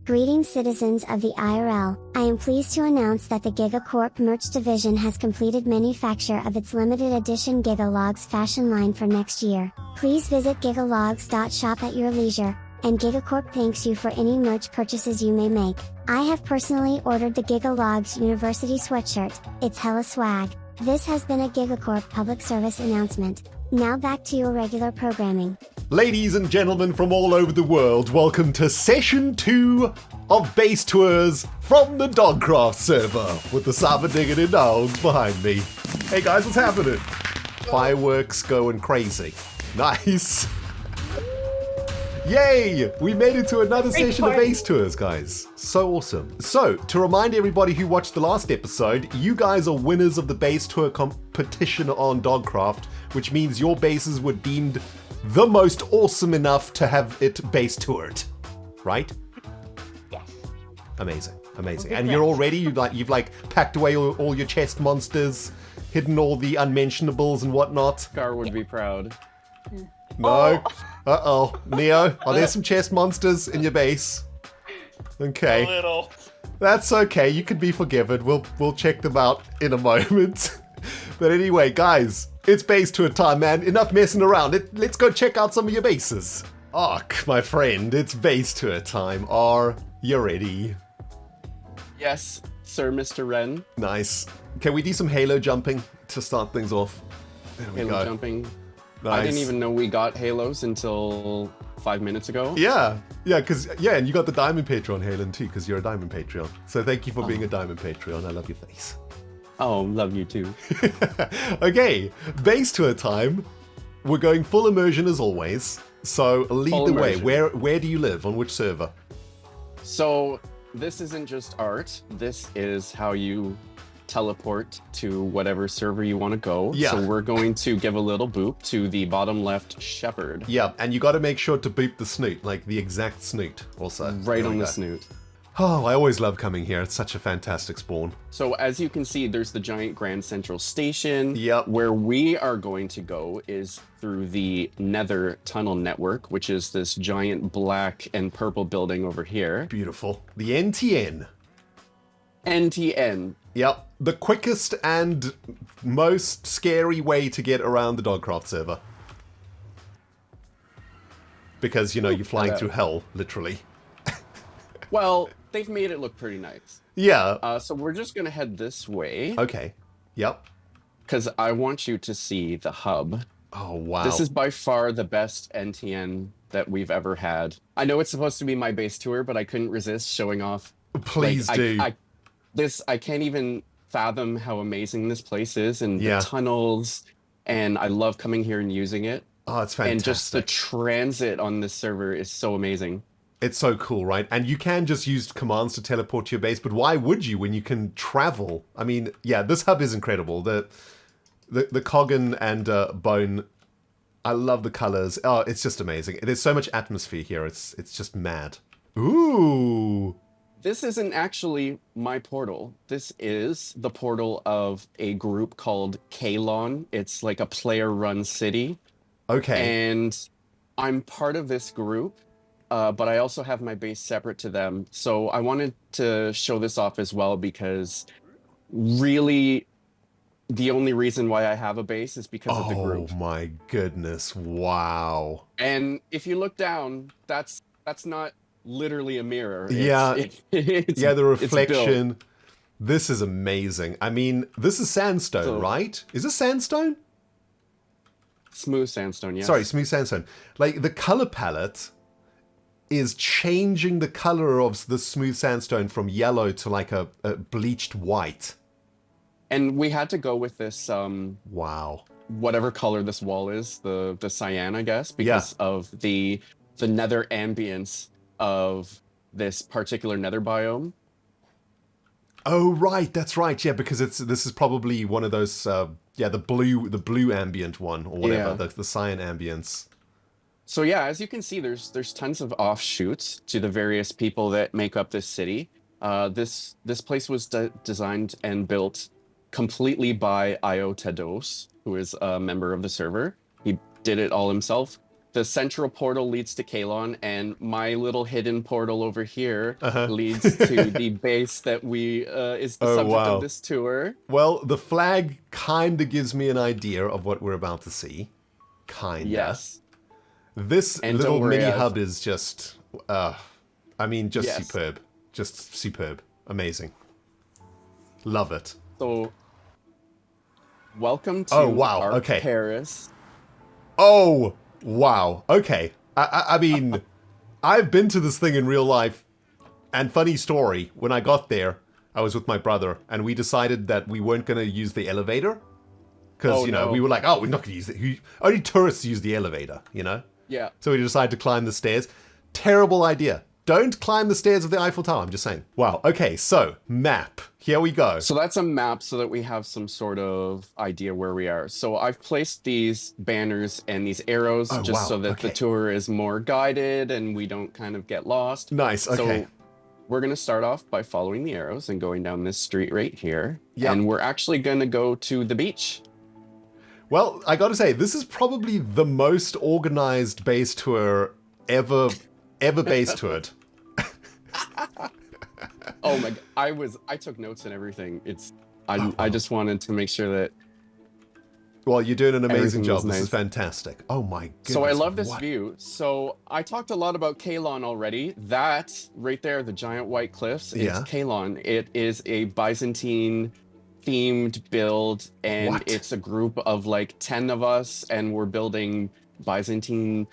Greetings citizens of the IRL, I am pleased to announce that the GigaCorp merch division has completed manufacture of its limited edition GigaLogs fashion line for next year. Please visit gigalogs.shop at your leisure, and GigaCorp thanks you for any merch purchases you may make. I have personally ordered the GigaLogs University sweatshirt, it's hella swag. This has been a GigaCorp public service announcement. Now back to your regular programming. Ladies and gentlemen from all over the world, welcome to Session 2 of Base Tours from the Dograft server, with the Saba Diggity Dogs behind me. Hey guys, what's happening? Fireworks going crazy. Nice. Yay! We made it to another session of Base Tours, guys. So awesome. So, to remind everybody who watched the last episode, you guys are winners of the Base Tour competition on Dograft, which means your bases were deemed the most awesome enough to have it base toured, right? Yes. Amazing, amazing. And you're all ready? You've packed away all your chest monsters, hidden all the unmentionables and whatnot. Gar would be proud. No. Uh-oh. Neo, are there some chest monsters in your base? Okay. A little. That's okay. You can be forgiven. We'll check them out in a moment. But anyway, guys, it's base tour time, man. Enough messing around. Let's go check out some of your bases. Ark, my friend, it's base tour time. Are you ready? Yes, sir, Mr. Wren. Nice. Can we do some Halo jumping to start things off? There we Halo go. jumping. Nice. I didn't even know we got Halos until 5 minutes ago. Yeah, and you got the Diamond Patreon, Halen, too, because you're a Diamond Patreon. So thank you for being a Diamond Patreon. I love your face. Oh, love you too. Okay, base tour time. We're going full immersion as always. So lead Full the way. immersion. Where do you live? On which server? So this isn't just art. This is how you teleport to whatever server you want to go. Yeah. So we're going to give a little boop to the bottom left shepherd. Yeah, and you got to make sure to boop the snoot, like the exact snoot also. Right There we on the go. snoot. Oh, I always love coming here. It's such a fantastic spawn. So as you can see, there's the giant Grand Central Station. Yep. Where we are going to go is through the Nether Tunnel Network, which is this giant black and purple building over here. Beautiful. The NTN. NTN. Yep. The quickest and most scary way to get around the Dogcraft server. Because, you're flying through hell, literally. Well, they've made it look pretty nice. Yeah. So we're just going to head this way. Okay. Yep. Because I want you to see the hub. Oh, wow. This is by far the best NTN that we've ever had. I know it's supposed to be my base tour, but I couldn't resist showing off. Please do. I can't even fathom how amazing this place is, and Yeah. the tunnels, and I love coming here and using it. Oh, it's fantastic. And just the transit on this server is so amazing. It's so cool, right? And you can just use commands to teleport to your base, but why would you when you can travel? I mean, yeah, this hub is incredible. The Coggin and Bone, I love the colors. Oh, it's just amazing. There's so much atmosphere here. It's just mad. Ooh. This isn't actually my portal. This is the portal of a group called Kalon. It's like a player-run city. Okay. And I'm part of this group, but I also have my base separate to them. So I wanted to show this off as well, because really the only reason why I have a base is because of the group. Oh my goodness. Wow. And if you look down, that's not literally a mirror. Yeah. Yeah, the it's reflection. built. This is amazing. I mean, this is sandstone, right? Is this sandstone? Smooth sandstone, yes. Sorry, smooth sandstone. Like, the color palette is changing the color of the smooth sandstone from yellow to like a bleached white. And we had to go with this, Wow. whatever color this wall is, the cyan, I guess, because of the nether ambience of this particular nether biome. Oh, right, that's right. Yeah, because this is probably one of those, the blue ambient one, or whatever, Yeah. the cyan ambience. So yeah, as you can see, there's tons of offshoots to the various people that make up this city. This place was designed and built completely by Io Tedos, who is a member of the server. He did it all himself. the central portal leads to Kalon, and my little hidden portal over here leads to the base that is the subject of this tour. Well, the flag kind of gives me an idea of what we're about to see. Kinda. Yes. This And little don't worry, mini hub is just, just Yes. superb. Just superb. Amazing. Love it. So, welcome to Okay. Paris. Oh, wow. Okay. I mean, I've been to this thing in real life. And funny story, when I got there, I was with my brother, and we decided that we weren't going to use the elevator. Because, we were like, oh, we're not going to use it. Only tourists use the elevator, Yeah. So we decided to climb the stairs. Terrible idea. Don't climb the stairs of the Eiffel Tower, I'm just saying. Wow, okay, so, map. Here we go. So that's a map so that we have some sort of idea where we are. So I've placed these banners and these arrows so that the tour is more guided and we don't kind of get lost. Nice, okay. So we're going to start off by following the arrows and going down this street right here. Yep. And we're actually going to go to the beach. Well, I gotta say, this is probably the most organized base tour ever base toured. Oh my god, I took notes and everything. I just wanted to make sure that. Well, you're doing an amazing job. Nice. This is fantastic. Oh my goodness. So I love this view. So I talked a lot about Kalon already. That right there, the giant white cliffs, is Kalon. It is a Byzantine themed build, and it's a group of like 10 of us, and we're building Byzantine.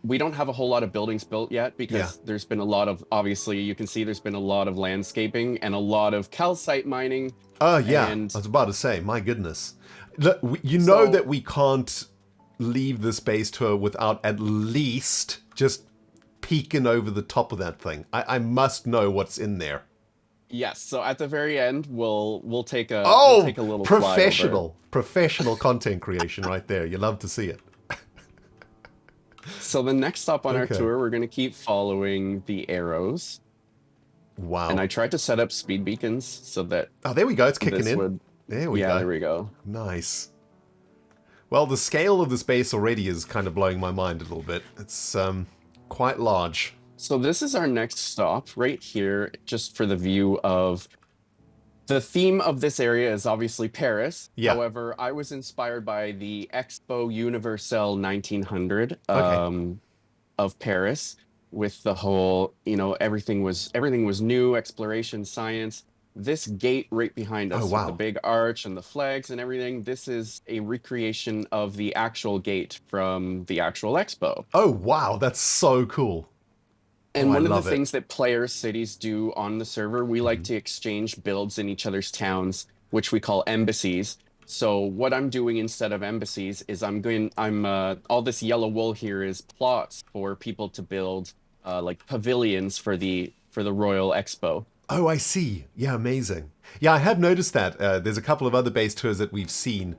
We don't have a whole lot of buildings built yet because there's been a lot of, obviously you can see there's been a lot of landscaping and a lot of calcite mining. Oh yeah, I was about to say, my goodness. Look, you know that we can't leave this base tour without at least just peeking over the top of that thing. I must know what's in there. Yes, so at the very end, we'll take a little professional content creation right there. You love to see it. So the next stop on our tour, we're going to keep following the arrows. Wow. And I tried to set up speed beacons so that... Oh, there we go. It's kicking in. There we go. Yeah, there we go. Nice. Well, the scale of this base already is kind of blowing my mind a little bit. It's quite large. So this is our next stop right here, just for the view of... The theme of this area is obviously Paris. Yeah. However, I was inspired by the Expo Universelle 1900 of Paris, with the whole, everything was new, exploration, science. This gate right behind us with the big arch and the flags and everything, this is a recreation of the actual gate from the actual Expo. Oh, wow. That's so cool. And one of the things that player cities do on the server, we like to exchange builds in each other's towns, which we call embassies. So what I'm doing instead of embassies is all this yellow wool here is plots for people to build like pavilions for the Royal Expo. Oh, I see. Yeah, amazing. Yeah, I have noticed that. There's a couple of other base tours that we've seen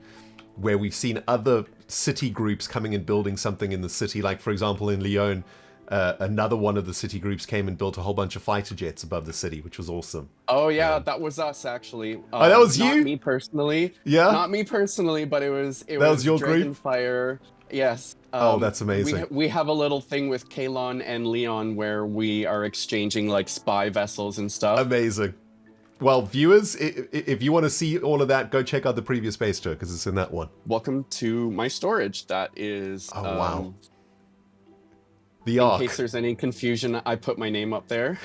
where we've seen other city groups coming and building something in the city. Like, for example, in Lyon, another one of the city groups came and built a whole bunch of fighter jets above the city, which was awesome. Oh, yeah, that was us, actually. Oh, that was you? Not me personally. Yeah? Not me personally, but it was your group? Dragonfire. Yes. Oh, that's amazing. We have a little thing with Kalon and Leon where we are exchanging like spy vessels and stuff. Amazing. Well, viewers, if you want to see all of that, go check out the previous base tour because it's in that one. Welcome to my storage. That is... Oh, wow. The Ark. In case there's any confusion, I put my name up there.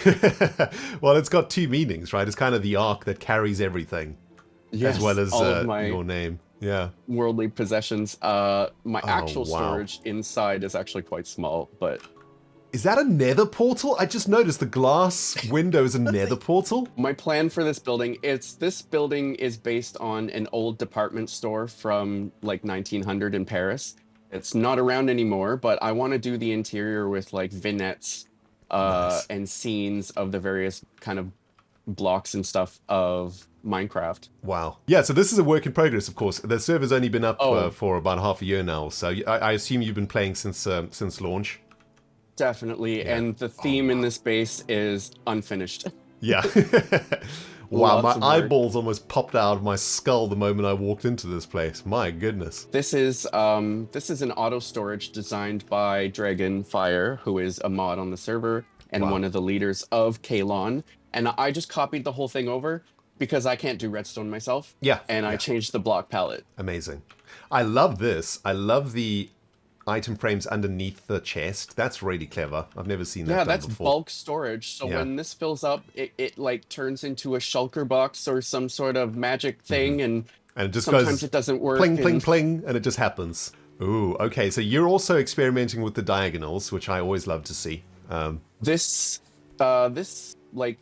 Well, it's got two meanings, right? It's kind of the Ark that carries everything, as well as your name. Yeah. Worldly possessions. My actual storage inside is actually quite small, but... Is that a nether portal? I just noticed the glass window is a nether portal. My plan for this building is based on an old department store from like 1900 in Paris. It's not around anymore, but I want to do the interior with like vignettes and scenes of the various kind of blocks and stuff of Minecraft. Wow. Yeah, so this is a work in progress, of course. The server's only been up for about half a year now, so I assume you've been playing since launch. Definitely, and the theme in this base is unfinished. Yeah. Wow, Lots my of work. eyeballs almost popped out of my skull the moment I walked into this place. My goodness. This is an auto storage designed by Dragonfire, who is a mod on the server and Wow. one of the leaders of Kalon. And I just copied the whole thing over because I can't do redstone myself. Yeah, And I yeah. changed the block palette. Amazing. I love this. I love the item frames underneath the chest. That's really clever. I've never seen that Yeah, done that's before. bulk storage. So Yeah. when this fills up, it like turns into a shulker box or some sort of magic thing, and it just sometimes goes it doesn't work. pling, pling, and pling, and it just happens. Ooh, okay. So you're also experimenting with the diagonals, which I always love to see. This like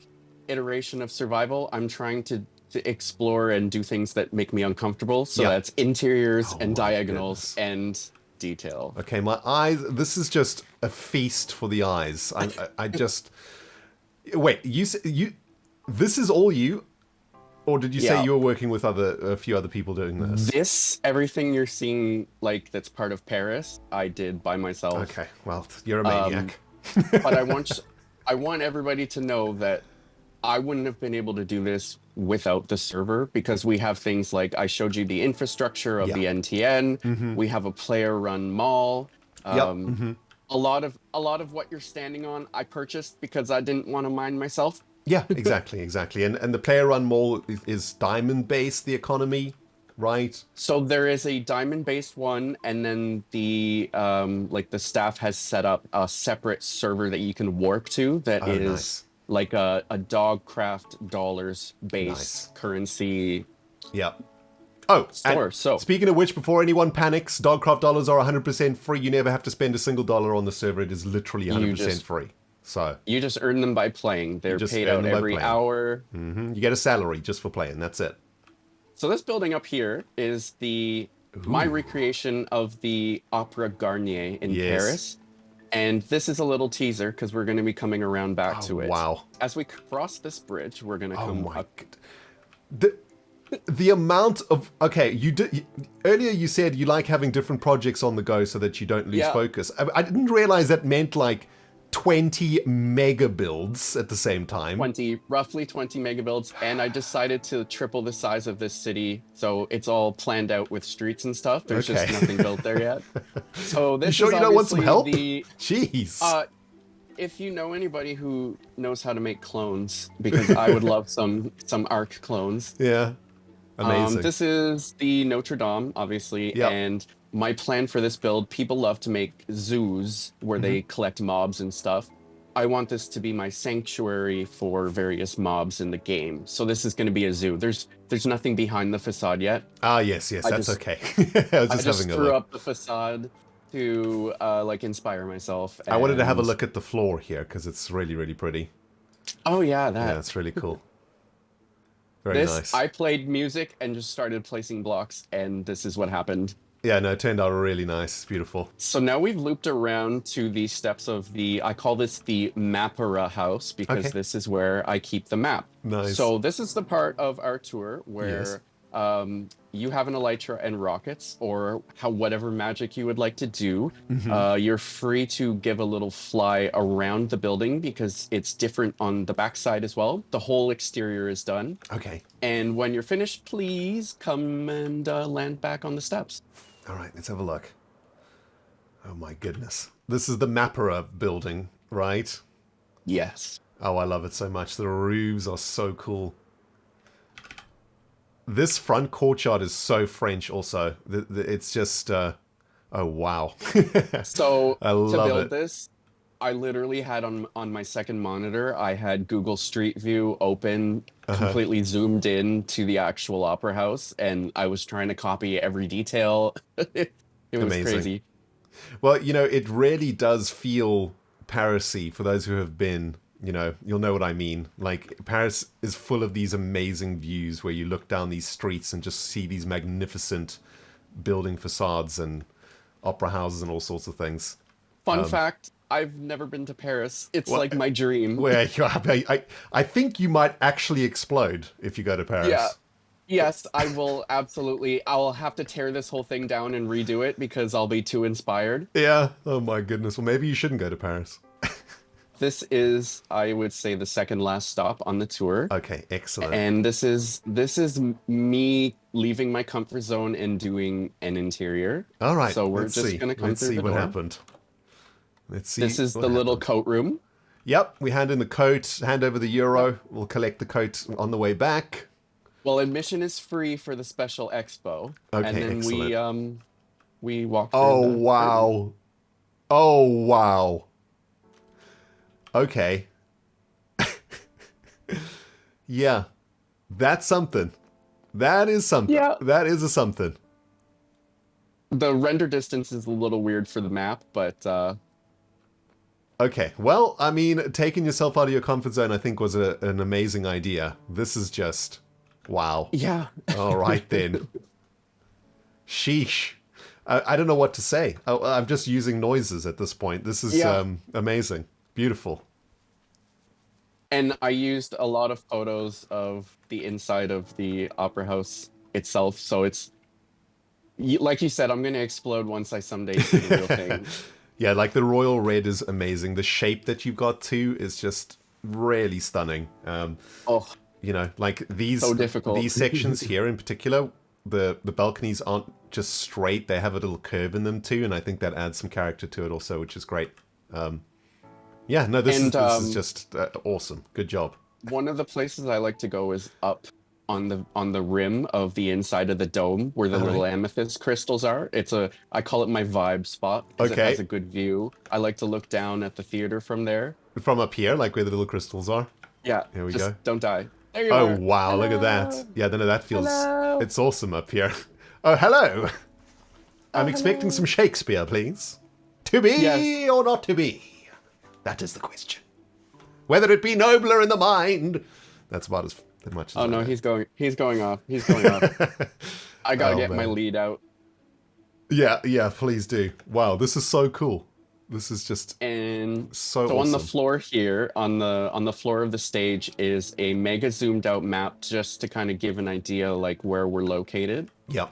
iteration of survival, I'm trying to explore and do things that make me uncomfortable. So Yeah. that's interiors Oh and my diagonals and detail. Okay, my eyes. This is just a feast for the eyes. I just wait. You. This is all you, or did you say Yeah. you were working with a few other people doing this? Everything you're seeing, like that's part of Paris, I did by myself. Okay, well, you're a maniac. But I want everybody to know that I wouldn't have been able to do this without the server, because we have things like I showed you the infrastructure of Yeah. the NTN. We have a player-run mall. Yep. A lot of what you're standing on, I purchased because I didn't want to mine myself. Yeah, exactly. And the player run mall is diamond based. The economy, right? So there is a diamond-based one, and then the like the staff has set up a separate server that you can warp to that is nice. like a Dograft dollars base Nice. currency Yeah. Oh, store. and So speaking of which, before anyone panics, Dogcraft dollars are 100% free. You never have to spend a single dollar on the server. It is literally 100% free. So you just earn them by playing. They're just paid earn out them by every playing. hour. you get a salary just for playing. That's it. So this building up here is my recreation of the Opera Garnier in Yes. Paris. And this is a little teaser because we're going to be coming around back to it. Wow. As we cross this bridge, we're going to Oh come my up. god. The amount of earlier you said you like having different projects on the go so that you don't lose Yeah. focus. I didn't realize that meant like 20 mega builds at the same time. Roughly 20 megabuilds, and I decided to triple the size of this city, so it's all planned out with streets and stuff. There's just Okay. nothing built there yet. So this You sure is you don't want some help? obviously Jeez. if you know anybody who knows how to make clones, because I would love some Ark clones. Yeah. Amazing. This is the Notre Dame, obviously, Yep. and my plan for this build, people love to make zoos where they collect mobs and stuff. I want this to be my sanctuary for various mobs in the game. So this is going to be a zoo. There's nothing behind the facade yet. Yes, that's okay. I was I just just having a threw look. up the facade to like inspire myself. I wanted to have a and- look at the floor here because it's really, really pretty. Oh yeah, that. Yeah, it's really cool. Very This nice. I played music and just started placing blocks, and this is what happened. Yeah, no, it turned out really nice. It's beautiful. So now we've looped around to the steps of I call this the Mapara house, because Okay. this is where I keep the map. Nice. So this is the part of our tour where Yes. you have an elytra and rockets, or whatever magic you would like to do. You're free to give a little fly around the building because it's different on the backside as well. The whole exterior is done. Okay. And when you're finished, please come and land back on the steps. All right, let's have a look. Oh my goodness. This is the Mapara building, right? Yes. Oh, I love it so much. The roofs are so cool. This front courtyard is so French also. It's just, oh wow. So I to love build it. this, I literally had on my second monitor, I had Google Street View open, completely zoomed in to the actual opera house, and I was trying to copy every detail. It was Amazing. crazy. Well, it really does feel Paris-y for those who have been. You'll know what I mean. Like, Paris is full of these amazing views where you look down these streets and just see these magnificent building facades and opera houses and all sorts of things. Fun fact, I've never been to Paris. It's Well, like my dream. Where I think you might actually explode if you go to Paris. Yeah. Yes, I will absolutely. I'll have to tear this whole thing down and redo it because I'll be too inspired. Yeah. Oh my goodness. Well, maybe you shouldn't go to Paris. this is, I would say, the second last stop on the tour. Okay, excellent. And this is me leaving my comfort zone and doing an interior. All right, So we're let's just see. gonna come Let's through see the what door. happened. Let's see This is what the little happened. coat room. Yep, we hand in the coat, hand over the euro. We'll collect the coat on the way back. Well, admission is free for the special expo. Okay, And then excellent. we walk through Oh, the curtain. wow. Oh, wow. Okay. Yeah, that's something. That is something. Yeah. That is a something. The render distance is a little weird for the map, but Okay, well, I mean, taking yourself out of your comfort zone, I think, was an amazing idea. This is just, wow. yeah. All right, then. Sheesh. I don't know what to say. I'm just using noises at this point. This is Yeah. amazing. Beautiful. And I used a lot of photos of the inside of the opera house itself, so it's like you said, I'm gonna explode once I someday see the real thing. Yeah, like the royal red is amazing. The shape that you've got too is just really stunning. Oh, You know, like these so difficult. these sections here in particular, the balconies aren't just straight; they have a little curve in them too, and I think that adds some character to it also, which is great. Yeah, no, this is just awesome. Good job. one of the places I like to go is up on the rim of the inside of the dome where the little amethyst crystals are. I call it my vibe spot because Okay. it has a good view. I like to look down at the theater from there. From up here, like where the little crystals are. Yeah, Here we just go. don't die. There you Oh are. wow, look at that. Hello. Yeah, no, that feels Hello. it's awesome up here. Oh, hello. I'm expecting hello. some Shakespeare, please. To be Yes. or not to be? That is the question. Whether it be nobler in the mind. That's about as much as Oh I no, know. he's going off. He's going off. I gotta Oh, get my man. lead out. Yeah, please do. Wow, this is so cool. This is just And so so on the awesome. floor here, on the floor of the stage is a mega zoomed out map just to kind of give an idea like where we're located. Yep.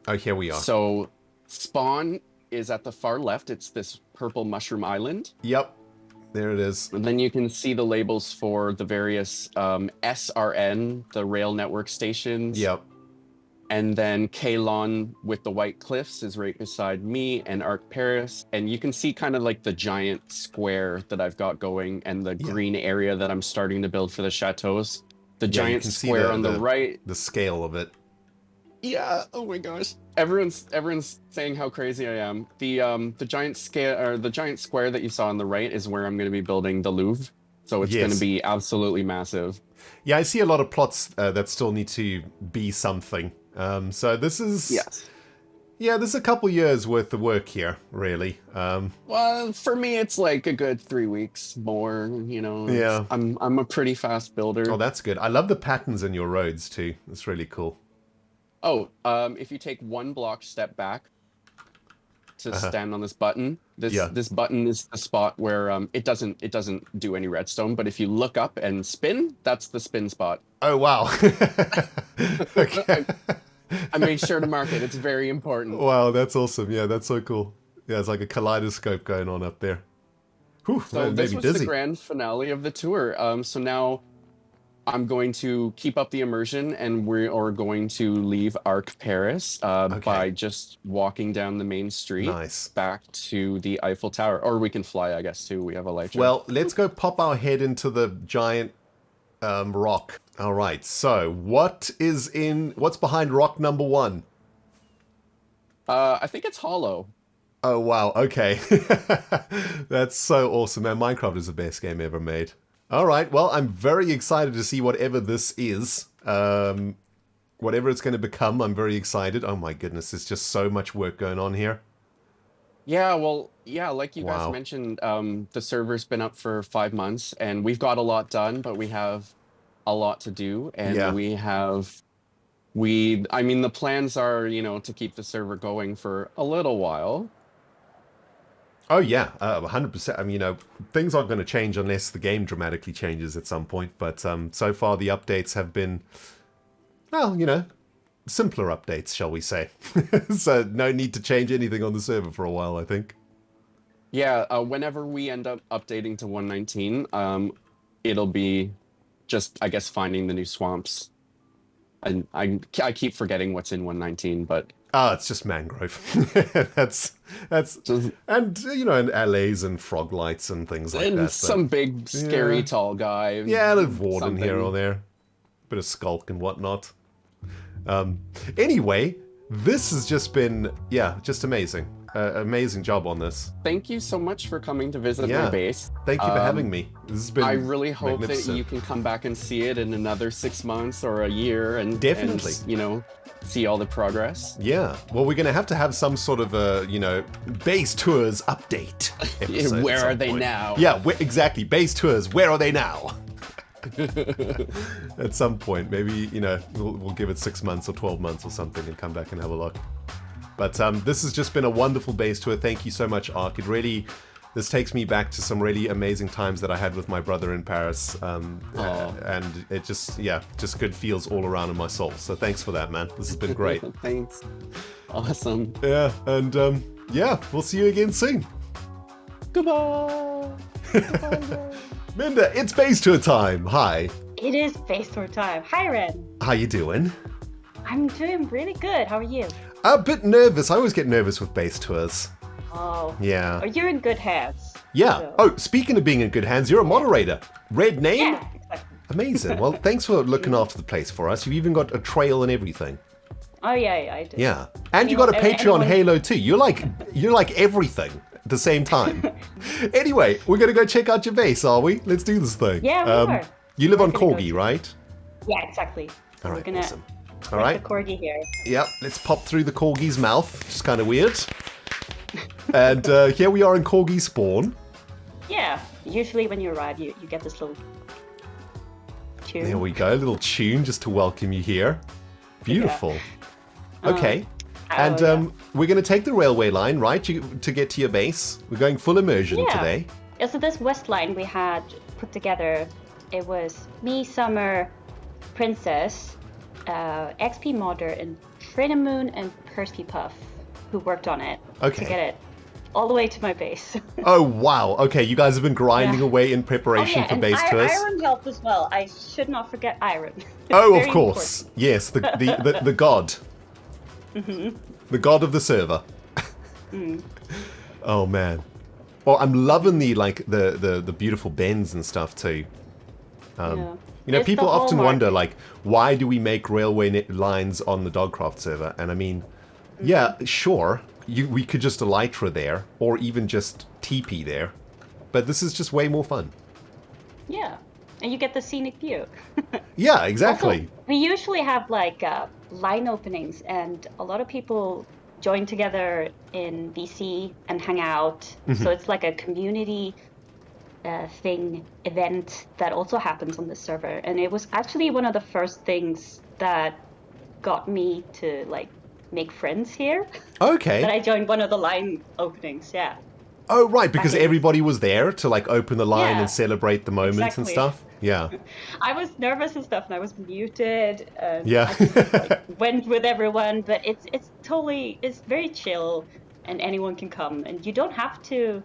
Oh, here we are. So spawn is at the far left. It's this purple mushroom island. Yep. There it is. And then you can see the labels for the various SRN, the rail network stations. Yep. And then Kalon with the White Cliffs is right beside me, and Arc Paris. And you can see kind of like the giant square that I've got going and the green area that I'm starting to build for the chateaus. The Yeah, you giant can see square on the right. The scale of it. Yeah, oh my gosh. Everyone's saying how crazy I am. The giant scale or the giant square that you saw on the right is where I'm going to be building the Louvre. So it's going to Yes. be absolutely massive. Yeah, I see a lot of plots that still need to be something. So this is Yes. Yeah, there's a couple years worth of work here, really. Well, for me, it's like a good 3 weeks more. You know. Yeah. I'm a pretty fast builder. Oh, that's good. I love the patterns in your roads too. That's really cool. Oh, if you take one block step back to stand on this button, this button is the spot where it doesn't do any redstone. But if you look up and spin, that's the spin spot. Oh wow. Okay. I made sure to mark it. It's very important. Wow, that's awesome. Yeah, that's so cool. Yeah, it's like a kaleidoscope going on up there. Whew, So man, it this made me was dizzy. the grand finale of the tour. So now I'm going to keep up the immersion, and we are going to leave Arc Paris by just walking down the main street Nice. back to the Eiffel Tower. Or we can fly, I guess, too. We have a light show. Well, let's go pop our head into the giant rock. All right. So, what's behind rock number 1? I think it's hollow. Oh wow. Okay. That's so awesome, man. Minecraft is the best game ever made. All right. Well, I'm very excited to see whatever this is. Whatever it's going to become, I'm very excited. Oh my goodness, there's just so much work going on here. Yeah, well, yeah, like you Wow. guys mentioned, the server's been up for 5 months, and we've got a lot done, but we have a lot to do, and Yeah. I mean, the plans are, to keep the server going for a little while. Oh yeah, 100%. I mean, things aren't going to change unless the game dramatically changes at some point. But so far, the updates have been, well, simpler updates, shall we say? So no need to change anything on the server for a while, I think. Yeah, whenever we end up updating to 119, it'll be just, I guess, finding the new swamps. And I keep forgetting what's in 119, but Oh, it's just mangrove. that's just, and and LAs and frog lights and things like and that. But some big, scary, yeah, tall guy. yeah, a warden here or Something. there, bit of skulk and whatnot. Anyway, this has just been just amazing. Amazing job on this. Thank you so much for coming to visit my Yeah, base. thank you for having me. This has been I really hope that magnificent. you can come back and see it in another 6 months or a year, and Definitely. and, see all the progress. Yeah, well, we're going to have some sort of a, base tours update episode. Where at are some they point. now? Yeah, exactly. Base tours, where are they now? At some point, maybe, we'll give it 6 months or 12 months or something and come back and have a look. But this has just been a wonderful base tour. Thank you so much, Ark. This takes me back to some really amazing times that I had with my brother in Paris. And it just good feels all around in my soul. So thanks for that, man. This has been great. Thanks. Awesome. Yeah, and we'll see you again soon. Goodbye. Minda, it's base tour time. Hi. It is base tour time. Hi, Ren. How you doing? I'm doing really good. How are you? A bit nervous. I always get nervous with base tours. Oh. Yeah. Oh, you're in good hands. Yeah. So- Oh, speaking of being in good hands, you're a moderator. Red name? Yeah, exactly. Amazing. Well, thanks for looking after the place for us. You've even got a trail and everything. Oh, yeah, I do. Yeah. And you got a Anyone- Patreon anyone- Halo too. You're like everything at the same time. Anyway, we're going to go check out your base, are we? Let's do this thing. Yeah, we are. You live We're on gonna go Corgi, to- right? Yeah, exactly. All We're right, gonna awesome. All put right. the corgi here. Yep, let's pop through the Corgi's mouth, which is kind of weird. And here we are in Corgi spawn. Yeah. Usually when you arrive, you get this little tune. There we go, a little tune just to welcome you here. Beautiful. Okay. And yeah. we're going to take the railway line, right, to get to your base. We're going full immersion Yeah. today. Yeah, so this west line we had put together, it was me, Summer, Princess, XP Modder, and Trinamoon and Persky Puff who worked on it Okay. to get it all the way to my base. Oh, wow. Okay, you guys have been grinding Yeah. away in preparation for and base tours. Iron helped as well. I should not forget Iron. Oh, of Very course. Yes, the god. Mm-hmm. The god of the server. Oh, man. Well, I'm loving the beautiful bends and stuff too. Yeah. It's People the often hallmark. wonder, like, why do we make railway lines on the Dograft server? And I mean, yeah, sure, we could just elytra there, or even just TP there, but this is just way more fun. Yeah, and you get the scenic view. Yeah, exactly. Also, we usually have line openings, and a lot of people join together in VC and hang out. Mm-hmm. So it's like a community event that also happens on this server. And it was actually one of the first things that got me to make friends here. Okay. That I joined one of the line openings. Yeah. Oh, right, because Back in- everybody was there to open the line Yeah, and celebrate the moment and exactly. stuff. Yeah. I was nervous and stuff, and I was muted. And Yeah. I just, went with everyone, but it's very chill, and anyone can come, and you don't have to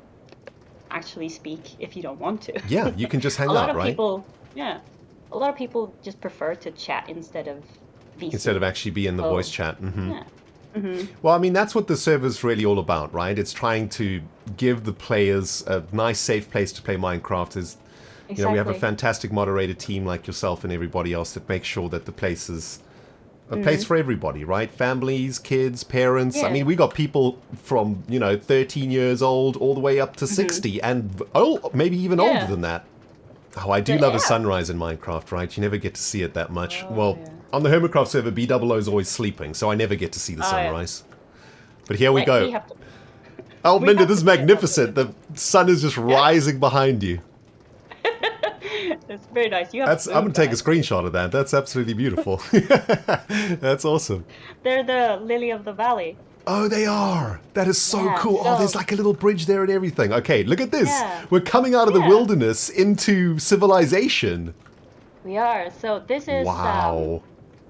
actually speak if you don't want to. Yeah, you can just hang a lot out, of right? people, a lot of people just prefer to chat instead of VC. Instead of actually be in the Oh. voice chat. Hmm. Yeah. Mm-hmm. Well, I mean, that's what the server's really all about, right? It's trying to give the players a nice, safe place to play Minecraft. We have a Exactly. fantastic moderator team like yourself and everybody else that makes sure that the place is a place for everybody, right? Families, kids, parents. I Yeah. mean, we got people from, 13 years old all the way up to 60 and maybe even older Yeah. than that. Oh, I do Yeah, love a yeah. sunrise in Minecraft, right? You never get to see it that much. Oh, well, yeah. on the Hermitcraft server, BOO is always sleeping, so I never get to see the Oh, yeah. sunrise. But here we go. We have to- Oh, we Minda, have this is to see it. magnificent. The sun is just rising behind you. It's very nice. You have I'm going to take a guys. screenshot of that. That's absolutely beautiful. That's awesome. They're the lily of the valley. Oh, they are. That is so Yeah, cool. Oh, so- there's like a little bridge there and everything. Okay, look at this. Yeah. We're coming out of the Yeah. wilderness into civilization. We are. So this is Wow.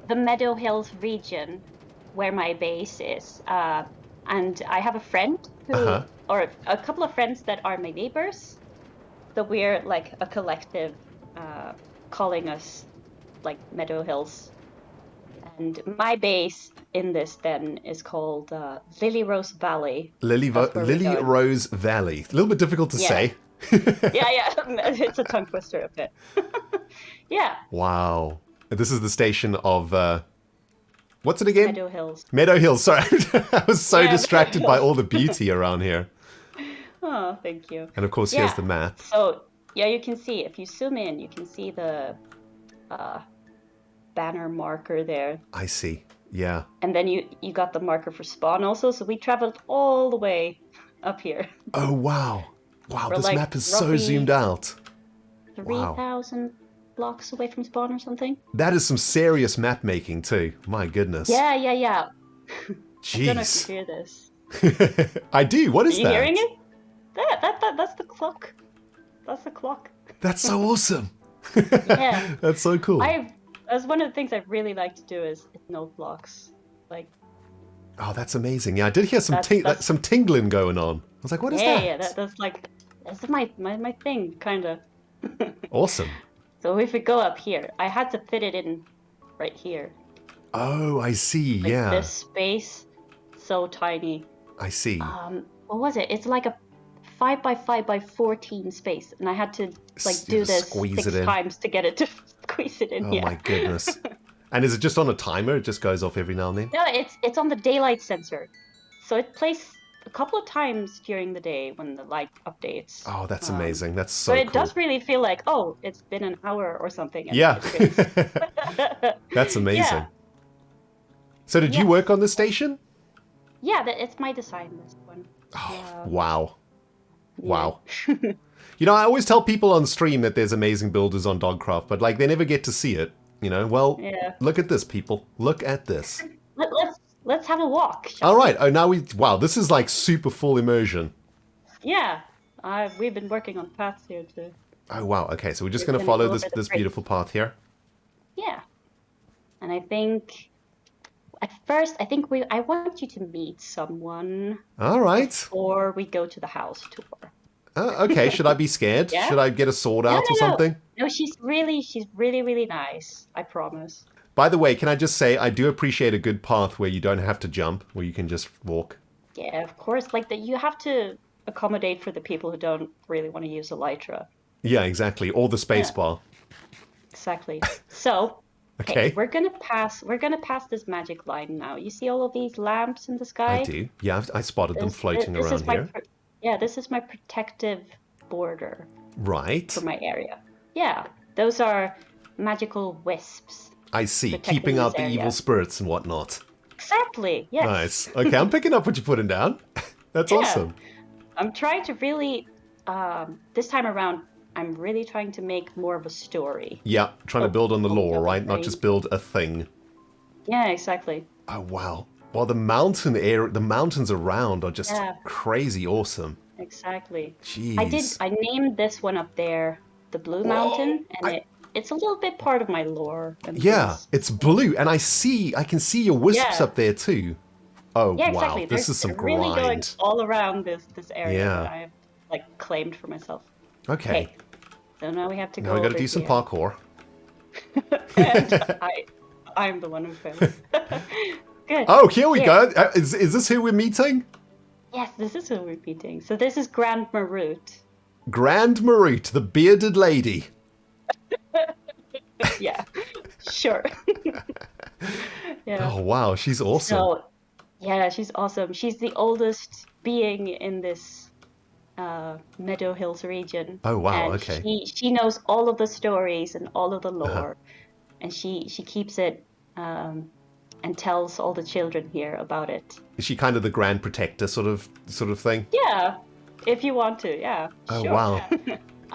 the Meadow Hills region where my base is. And I have a friend who Uh-huh. or a couple of friends that are my neighbors. So we're like a collective, calling us like Meadow Hills. And my base in this then is called Lily Rose Valley. Lily Rose Valley. A little bit difficult to say. Yeah. It's a tongue twister a bit. Yeah. Wow. This is the station of... what's it again? Meadow Hills. Meadow Hills, sorry. I was so distracted by all the beauty around here. Oh, thank you. And of course, here's the map. So, yeah, you can see, if you zoom in, you can see the banner marker there. I see, yeah. And then you got the marker for spawn also, so we traveled all the way up here. Oh, wow. Wow, We're this like map is so zoomed out. 3,000 blocks away from spawn or something. That is some serious map making too. My goodness. Yeah. Jeez. I don't know if you hear this. I do. What is that? Are you hearing it? That's the clock. That's the clock. That's so awesome. Yeah. That's so cool. That's one of the things I really like to do is note blocks. Like. Oh, that's amazing. Yeah, I did hear some some tingling going on. I was like, what is that? Yeah, that's my thing, kind of. Awesome. So if we go up here, I had to fit it in right here. Oh, I see. Like yeah. This space, so tiny. I see. What was it? It's like a 5x5x14 space, and I had to do this 6 times to get it to squeeze it in. Oh my goodness! And is it just on a timer? It just goes off every now and then? No, it's on the daylight sensor, so it plays a couple of times during the day when the light updates. Oh, that's amazing! That's so. But it cool. does really feel like, oh, it's been an hour or something. Yeah. That's amazing. Yeah. So did you work on the station? Yeah, it's my design, this one. Oh, wow. Wow. You know, I always tell people on stream that there's amazing builders on Dograft, but like they never get to see it. You know, well, look at this, people. Look at this. Let's have a walk. All right. Oh, now wow, this is like super full immersion. Yeah. We've been working on paths here too. Oh, wow. Okay, so we're just going to follow this beautiful path here. Yeah. And I think at first, I want you to meet someone. All right. Before we go to the house tour. Okay, should I be scared? Yeah? Should I get a sword out or something? No, she's really nice. I promise. By the way, can I just say, I do appreciate a good path where you don't have to jump, where you can just walk. Yeah, of course. Like that, you have to accommodate for the people who don't really want to use Elytra. Yeah, exactly. Or the spacebar. Exactly. So, okay, we're gonna pass this magic line now. You see all of these lamps in the sky? I do. Yeah, I spotted them floating around here. This is my protective border. Right. For my area. Yeah, those are magical wisps. I see. Keeping out the evil spirits and whatnot. Exactly. Yes. Nice. Okay, I'm picking up what you're putting down. That's awesome. I'm trying to really, this time around, I'm really trying to make more of a story. Yeah, trying to build on the lore, right? Not just build a thing. Yeah, exactly. Oh, wow. Well, the mountains around are just crazy awesome. Exactly. Jeez. I named this one up there the Blue Mountain, and it's a little bit part of my lore. Yeah, it's blue, and I can see your wisps up there too. Oh, yeah, exactly. Wow, this is some grind. Really going all around this area that I've claimed for myself. Okay. So now we have to go. Now we got to do some parkour. And I'm the one who failed. Good. Oh, here we go. Is this who we're meeting? Yes, this is who we're meeting. So this is Grand Marut. Grand Marut, the bearded lady. Yeah, sure. Oh, wow, she's awesome. So, yeah, she's awesome. She's the oldest being in this Meadow Hills region. Oh, wow, and okay. She knows all of the stories and all of the lore. And she keeps it and tells all the children here about it. Is she kind of the grand protector sort of thing? Yeah, if you want to, yeah. Oh, sure. wow.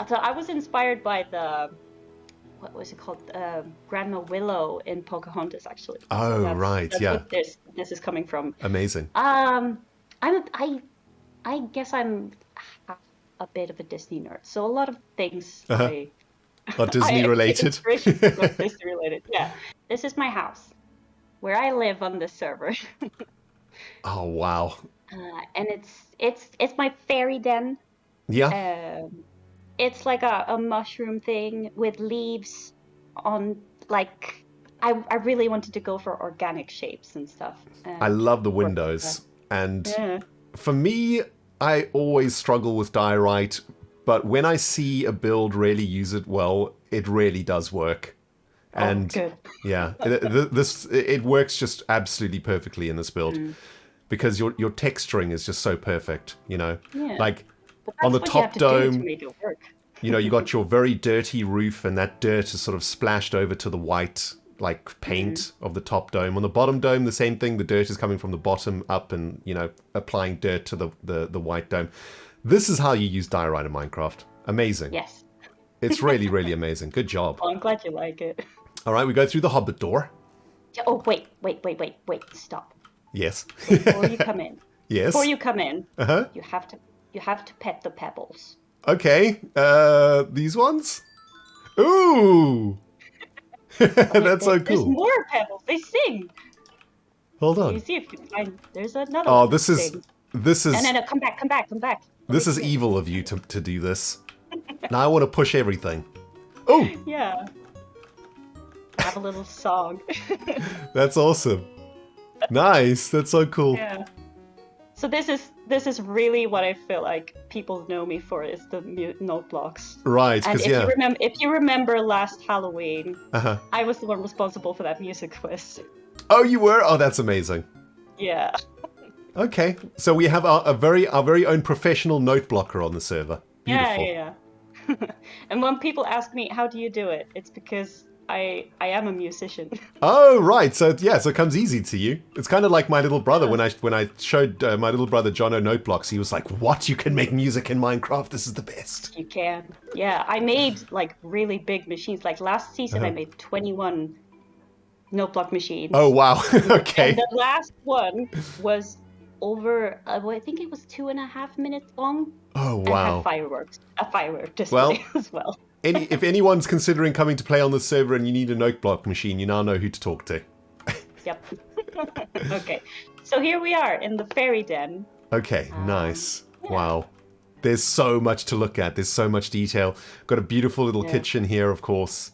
So I was inspired by what was it called? Grandma Willow in Pocahontas, actually. Oh, right, that's yeah. What this is coming from. Amazing. I guess I'm a bit of a Disney nerd, so a lot of things are Disney related. Disney related, yeah. This is my house, where I live on this server. Oh, wow. And it's my fairy den. Yeah. It's like a mushroom thing with leaves on, like, I really wanted to go for organic shapes and stuff. I love the windows. And Yeah. for me, I always struggle with diorite, but when I see a build really use it well, it really does work. And good. yeah, it works just absolutely perfectly in this build because your texturing is just so perfect, you know. Yeah. Like But on the that's what you have top to do dome, to make it work. you know, you got your very dirty roof, and that dirt is sort of splashed over to the white, like, paint of the top dome. On the bottom dome, the same thing. The dirt is coming from the bottom up and, you know, applying dirt to the white dome. This is how you use diorite in Minecraft. Amazing. Yes. It's really, really amazing. Good job. Well, I'm glad you like it. All right, we go through the Hobbit door. Oh, wait. Stop. Yes. Before you come in. Yes. Before you come in, Uh-huh. you have to pet the pebbles. Okay. These ones? Ooh! That's so There's cool. more pebbles. They sing. Hold You on. see if you can find. There's another. Oh, one this that is sings. this is No, come back. this is evil of you to do this. Now I want to push everything. Oh, Yeah. Have a little song. that's awesome. Nice. That's so cool. Yeah. So this is really what I feel like people know me for, is the note blocks. Right, And because yeah. if you remember last Halloween, Uh-huh. I was the one responsible for that music quiz. Oh, you were? Oh, that's amazing. Yeah. Okay, so we have our very own professional note blocker on the server. Beautiful. Yeah. And when people ask me, how do you do it? It's because I am a musician. Oh, right. So it comes easy to you. It's kind of like my little brother. When I showed my little brother Jono note blocks, he was like, "What? You can make music in Minecraft? This is the best." You can. Yeah, I made like really big machines. Like last season, I made 21 note block machines. Oh, wow. Okay. And the last one was over, I think it was 2.5 minutes long. Oh, And wow. had a firework display as well. If anyone's considering coming to play on the server and you need a note block machine, you now know who to talk to. Yep. Okay. So here we are in the fairy den. Okay, nice. yeah. Wow. There's so much to look at. There's so much detail. Got a beautiful little kitchen here, of course.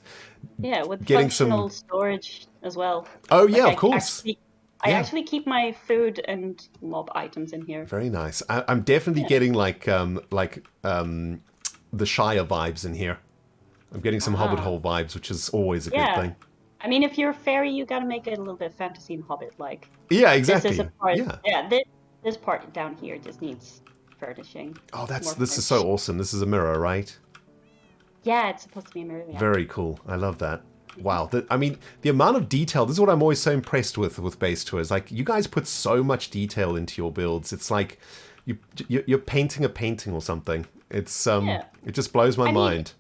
Yeah, with Getting functional storage as well. Oh, yeah, Like, of course. I actually keep my food and mob items in here. Very nice. I'm definitely getting like the Shire vibes in here. I'm getting some Hobbit Hole vibes, which is always a good thing. I mean, if you're a fairy, you gotta make it a little bit fantasy and Hobbit-like. Yeah, exactly. This is a part, yeah. This part down here just needs furnishing. Oh, this is so awesome. This is a mirror, right? Yeah, it's supposed to be a mirror. Yeah. Very cool. I love that. Wow. I mean, the amount of detail, this is what I'm always so impressed with Base Tours. Like, you guys put so much detail into your builds. It's like you're painting a painting or something. It's it just blows my mind.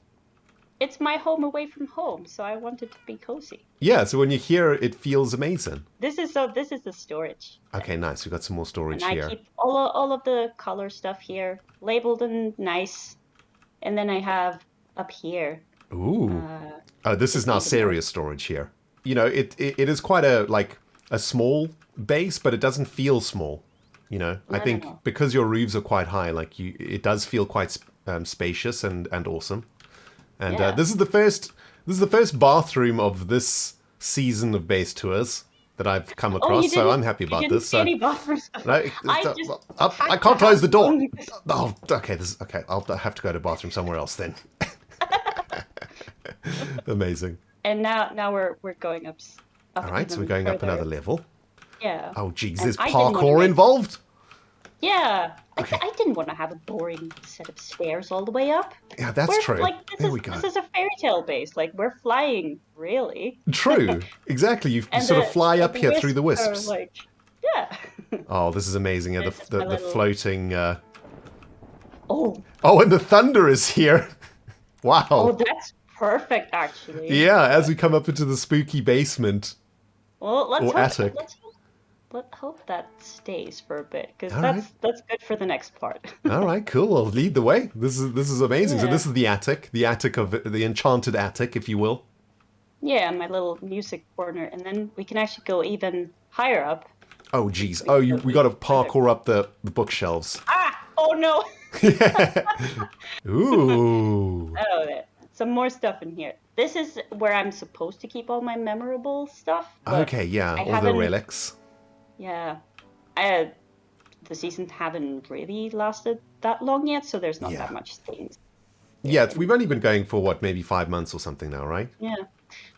It's my home away from home, so I want it to be cozy. Yeah, so when you hear it, it feels amazing. This is the storage. Okay, nice. We've got some more storage and here. I keep all of the color stuff here, labeled and nice. And then I have up here. Ooh. Oh, this is now serious storage here. You know, it is quite a small base, but it doesn't feel small. You know, I think because your roofs are quite high, it does feel quite spacious and awesome. And this is the first bathroom of this season of Base Tours that I've come across, so I'm happy about this. See any bathrooms? I can't close the door. Oh, okay. Okay. I'll have to go to the bathroom somewhere else then. Amazing. And now we're going up. All right, so we're going up another level. Yeah. Oh, geez, And there's I didn't wanna parkour involved? Yeah. Okay. I didn't want to have a boring set of stairs all the way up. Yeah, that's true. There we go. This is a fairy tale base. Like, we're flying, really. True. Exactly. You And sort of fly up here through the wisps. Yeah. Oh, this is amazing. Yeah, the floating... Oh, and the thunder is here. Wow. that's perfect, actually. Yeah, as we come up into the spooky basement. Well, let's attic. let's hope that stays for a bit, because All that's good for the next part. All right, cool. Well, lead the way. This is amazing. So Yeah. this is the attic of the enchanted attic, if you will. Yeah, my little music corner, and then we can actually go even higher up. Oh, geez. Oh, we got to parkour up the bookshelves. Ah! Oh no! Ooh. Oh, there. Some more stuff in here. This is where I'm supposed to keep all my memorable stuff. But Okay, yeah, I all the haven't- relics. Yeah. The seasons haven't really lasted that long yet, so there's not Yeah. that much things. Yeah, we've only been going for, what, maybe 5 months or something now, right? Yeah.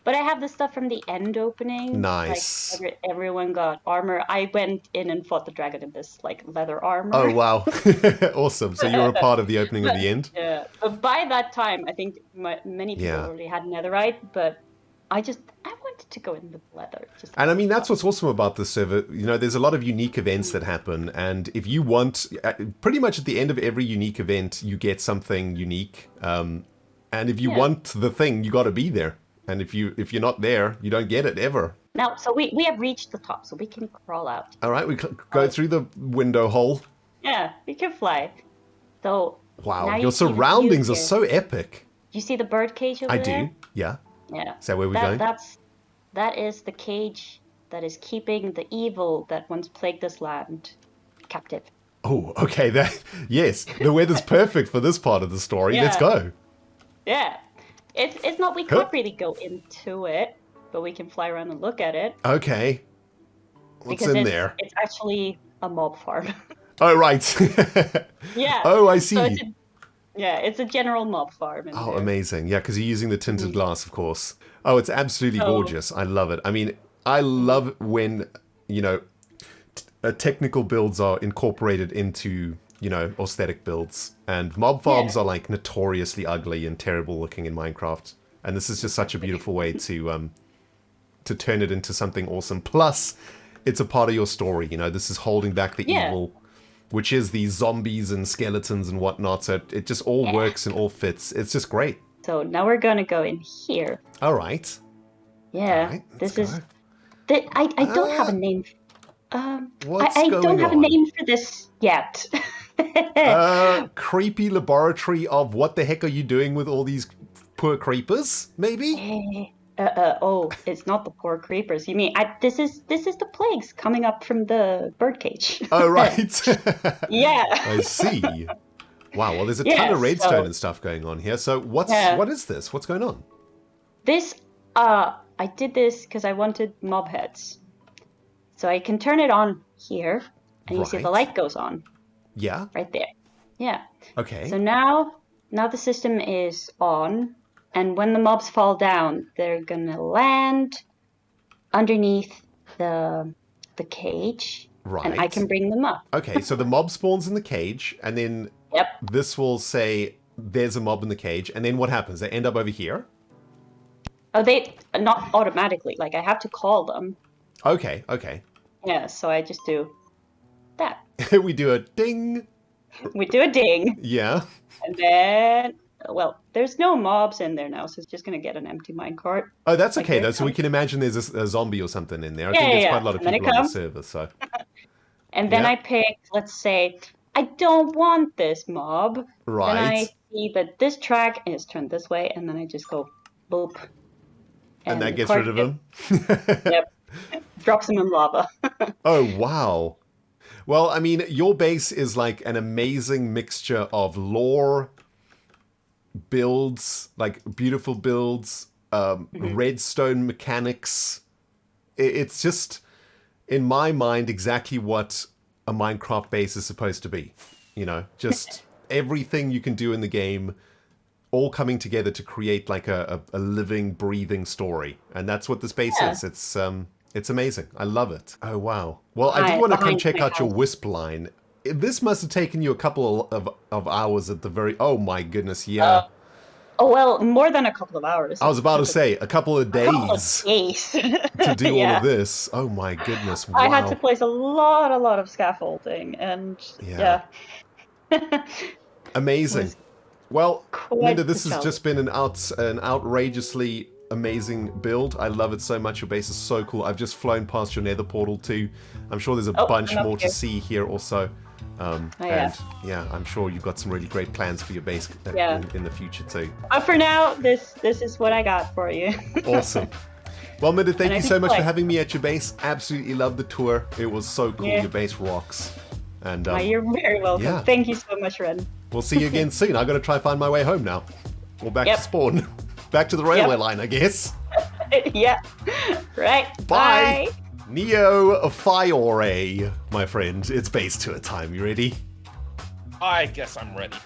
But I have the stuff from the end opening. Nice. Like, everyone got armor. I went in and fought the dragon in this, like, leather armor. Oh, wow. Awesome. So you were a part of the opening of the end? Yeah. But by that time, I think many people Yeah. already had netherite, but I wanted to go in with leather. Just And I mean, that's what's awesome about this server. You know, there's a lot of unique events that happen. And if you want, pretty much at the end of every unique event, you get something unique. And if you want the thing, you got to be there. And if you're not there, you don't get it ever. Now, so we have reached the top, so we can crawl out. All right, we go through the window hole. Yeah, we can fly. So Wow, now your you see the view surroundings are here. so epic. Do you see the bird cage over I there? do, yeah. Yeah. Is that where we're going? That is the cage that is keeping the evil that once plagued this land captive. Oh, okay. Yes, the weather's perfect for this part of the story. Let's Yeah. go. Yeah. It's not, we can't really go into it, but we can fly around and look at it. Okay. What's because in there? It's actually a mob farm. Oh, right. Yeah. Oh, I see. So it's a general mob farm. In Oh, there. amazing. Yeah, because you're using the tinted glass, of course. Oh, it's absolutely Oh. gorgeous. I love it. I mean, I love when, you know, technical builds are incorporated into, you know, aesthetic builds. And mob farms are like notoriously ugly and terrible looking in Minecraft. And this is just such a beautiful way to turn it into something awesome. Plus, it's a part of your story. You know, this is holding back the evil, which is these zombies and skeletons and whatnot. So it just all works and all fits. It's just great. So now we're going to go in here. All right. Yeah. All right, This let's is... go. I don't have a name. What's I going don't have a on? name for this yet. Creepy laboratory of what the heck are you doing with all these poor creepers? Maybe. Oh, it's not the poor creepers. You mean this is the plagues coming up from the birdcage. Oh, right. Yeah. I see. Wow. Well, there's a ton Yeah, of redstone so- and stuff going on here. So what is this? What's going on? This I did this because I wanted mob heads. So I can turn it on here, and you see the Right. light goes on Yeah. right there. Yeah. Okay. So now the system is on, and when the mobs fall down, they're gonna land underneath the cage, Right. and I can bring them up. Okay. So the mob spawns in the cage, and then Yep. this will say there's a mob in the cage, and then what happens? They end up over here. Oh, they not automatically. Like I have to call them. Okay. Okay. Yeah. So I just do that. We do a ding. We do a ding, Yeah. and then there's no mobs in there now, so it's just gonna get an empty minecart. Oh, that's Like okay here though. it So we comes. can imagine there's a zombie or something in there. I Yeah, think there's yeah, quite a lot of and then it people on the comes. server. So And then Yeah. I pick, let's say, I don't want this mob. Then I right. see that this track is turned this way, and then I just go boop. And that the gets cart rid of him. Yep. Drops him in lava. Oh, wow. Well, I mean, your base is like an amazing mixture of lore, builds, like beautiful builds, redstone mechanics. It's just, in my mind, exactly what a Minecraft base is supposed to be. You know, just everything you can do in the game, all coming together to create like a living, breathing story. And that's what this base Yeah. is. It's amazing. I love it. Oh, wow. Well, I did want to come behind check my out your house. wisp line. This must have taken you a couple of hours at the very... Oh, my goodness, yeah. Oh, well, more than a couple of hours. I was about to say, a couple of Couple of days days. to do all Yeah. of this. Oh, my goodness. Wow. I had to place a lot of scaffolding, and Yeah. Amazing. was Well, quite Linda, the this has just been an outrageously amazing build. I love it so much. Your base is so cool. I've just flown past your nether portal too. I'm sure there's a bunch I'm up more to here. see here also. yeah. And yeah, I'm sure you've got some really great plans for your base Yeah. in the future too. But for now, this is what I got for you. Awesome. Well, Minda, thank And I you so think, much for like- having me at your base. Absolutely loved the tour. It was so cool. Yeah. Your base rocks. And You're very welcome. yeah. Thank you so much, Ren. We'll see you again soon. I've got to try find my way home now. Or back Yep. to spawn. Back to the railway line, I guess. Yeah. Right. Bye. Bye. NeoFiore, my friend. It's base tour time. You ready? I guess I'm ready.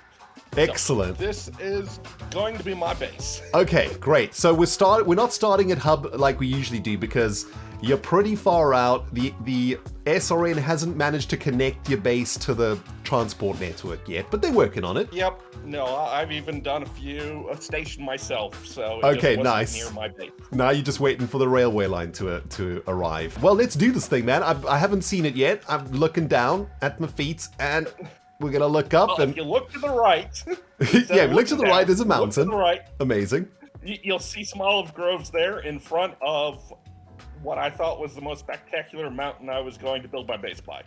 Excellent. So, this is going to be my base. Okay, great. So we're not starting at hub like we usually do because you're pretty far out. The SRN hasn't managed to connect your base to the transport network yet, but they're working on it. Yep. No, I've even done a station myself, so it Okay, just wasn't nice. near my base. Now you're just waiting for the railway line to arrive. Well, let's do this thing, man. I haven't seen it yet. I'm looking down at my feet, and we're gonna look up Well, and if you look to the right, yeah, look to the down, right. There's a look to mountain. the right, Amazing. you'll see some olive groves there in front of what I thought was the most spectacular mountain I was going to build my base by.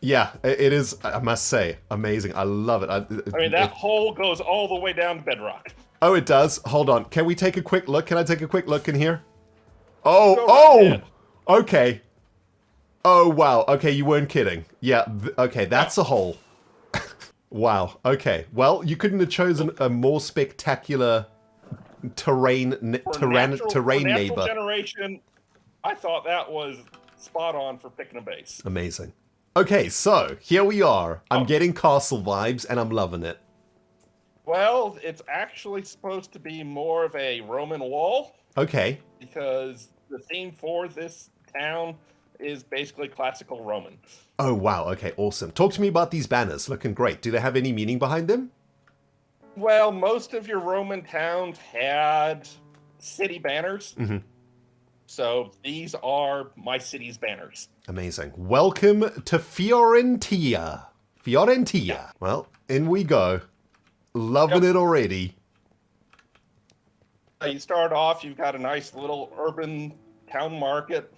Yeah, it is. I must say, amazing. I love it. I mean, that hole goes all the way down to bedrock. Oh, it does. Hold on. Can we take a quick look? Can I take a quick look in here? Go right Oh, ahead. okay. Oh, wow. Okay, you weren't kidding. Yeah. Okay, that's a hole. Wow. Okay. Well, you couldn't have chosen a more spectacular terrain For natural neighbor. generation, I thought that was spot on for picking a base. Amazing. Okay, so here we are. I'm getting castle vibes, and I'm loving it. Well, it's actually supposed to be more of a Roman wall Okay. because the theme for this town is basically classical Roman. Oh, wow. Okay, awesome. Talk to me about these banners. Looking great. Do they have any meaning behind them? Well, most of your Roman towns had city banners. Mm-hmm. So these are my city's banners. Amazing. Welcome to Fiorentia. Fiorentia. Well, in we go. Loving it already. You start off, you've got a nice little urban town market.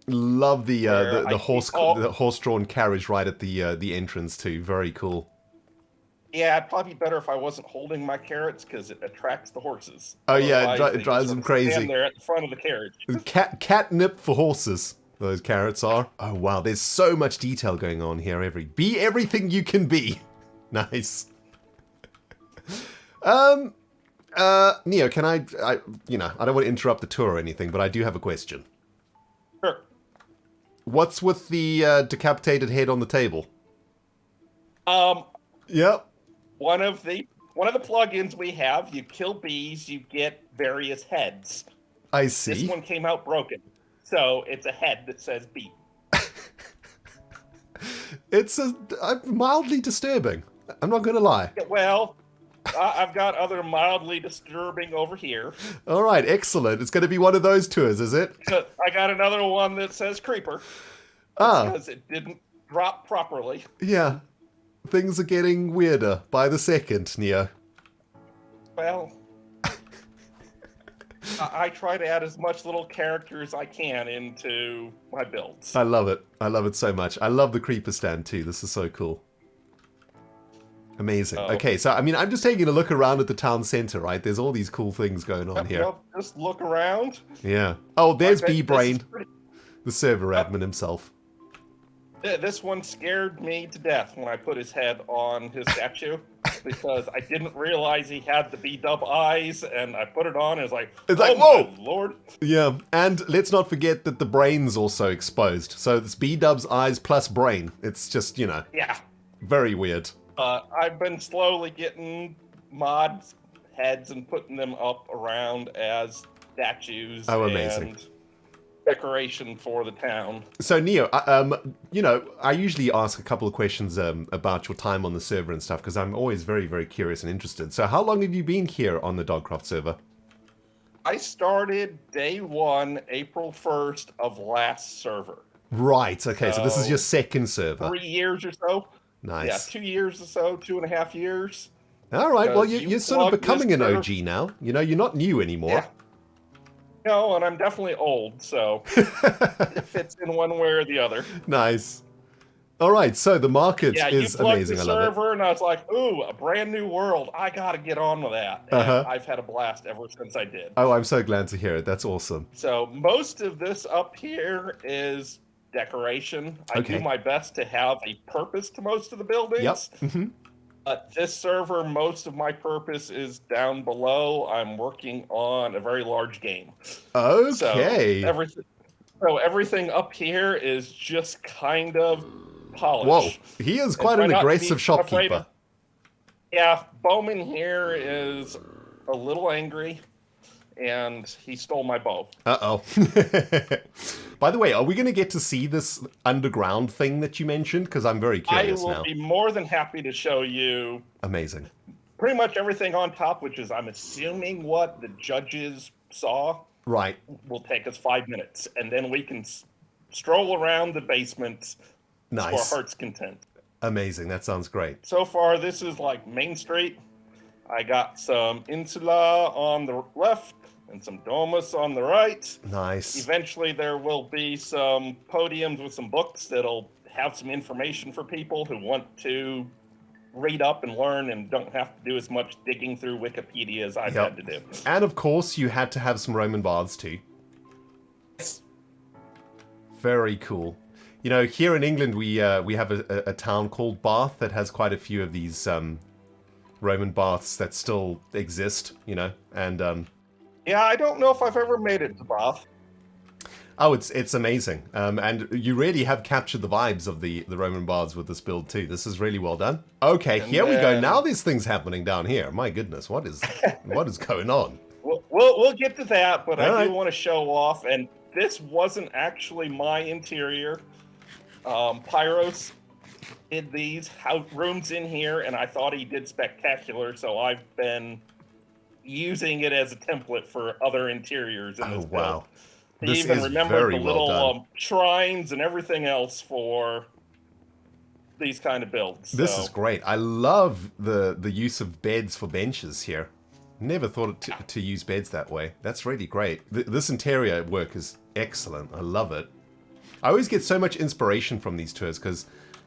Love the Where I see horse-drawn carriage right at the entrance too. Very cool. Yeah, it'd probably be better if I wasn't holding my carrots because it attracts the horses. Oh yeah, Otherwise, it they drives sort them of crazy. Stand there at the front of the carriage. Catnip for horses. Those carrots are. Oh wow, there's so much detail going on here. Be everything you can be. Nice. Neo, can I don't want to interrupt the tour or anything, but I do have a question. Sure. What's with the decapitated head on the table? Yep. One of the plugins we have, you kill bees, you get various heads. I see. This one came out broken, so it's a head that says bee. It's mildly disturbing. I'm not gonna lie. Well, I've got other mildly disturbing over here. All right, excellent. It's going to be one of those tours, is it? I got another one that says creeper. Ah, Because it didn't drop properly. yeah. Things are getting weirder by the second, Neo. Well, I try to add as much little character as I can into my builds. I love it. I love it so much. I love the creeper stand too. This is so cool. Amazing. Oh. Okay, so I mean, I'm just taking a look around at the town center, right? There's all these cool things going on here. Yep, just look around. Yeah. Oh, there's I bet B-Brain, this is pretty- the server admin himself. This one scared me to death when I put his head on his statue because I didn't realize he had the B-dub eyes, and I put it on and it's like, whoa! my lord. Yeah, and let's not forget that the brain's also exposed. So it's B-Dub's eyes plus brain. It's just, Yeah. very weird. I've been slowly getting mods heads and putting them up around as statues. Oh, amazing. And decoration for the town. So Neo, I usually ask a couple of questions about your time on the server and stuff because I'm always very, very curious and interested. So how long have you been here on the Dograft server? I started day one, April 1st of last server. Right. Okay. So this is your second server. 3 years or so. Nice. Yeah, 2 years or so, 2.5 years. All right. Well, Because you're sort of plug becoming this an server- OG now. You're not new anymore. Yeah. No, and I'm definitely old, so it fits in one way or the other. Nice. All right. So the market Yeah, is you plugged amazing. the I love it. server, and I was like, ooh, a brand new world. I got to get on with that. And I've had a blast ever since I did. Oh, I'm so glad to hear it. That's awesome. So most of this up here is decoration. I Okay. do my best to have a purpose to most of the buildings. Yep. Mm-hmm. This server, most of my purpose is down below. I'm working on a very large game. Okay. So everything up here is just kind of Whoa, polished. he is And quite try an not to be aggressive afraid shopkeeper. of- Yeah, Bowman here is a little angry, and he stole my bow. Uh-oh. By the way, are we going to get to see this underground thing that you mentioned? Because I'm very I curious will now. be more than happy to show you Amazing. pretty much everything on top, which is, I'm assuming, what the judges saw. Right. Will take us 5 minutes, and then we can stroll around the basement to our Nice. heart's content. Amazing. That sounds great. So far, this is like Main Street. I got some insula on the left and some domus on the right. Nice. Eventually, there will be some podiums with some books that'll have some information for people who want to read up and learn and don't have to do as much digging through Wikipedia as I've had to do. And of course, you had to have some Roman baths too. Yes. Very cool. You know, here in England, we have a town called Bath that has quite a few of these Roman baths that still exist. You know, and Yeah, I don't know if I've ever made it to Bath. oh, it's amazing. And you really have captured the vibes of the Roman baths with this build too. This is really well done. Okay, And here we go. then- Now there's things happening down here. My goodness, what is going on? We'll get to that, but All I right. do want to show off, and this wasn't actually my interior. Pyros did these rooms in here, and I thought he did spectacular, so I've been using it as a template for other interiors in this Oh wow, build. He this even is remembered very the well little done. shrines and everything else for these kind of builds. This so. is great. I love the use of beds for benches here. Never thought to use beds that way. That's really great. This interior work is excellent. I love it. I always get so much inspiration from these tours because,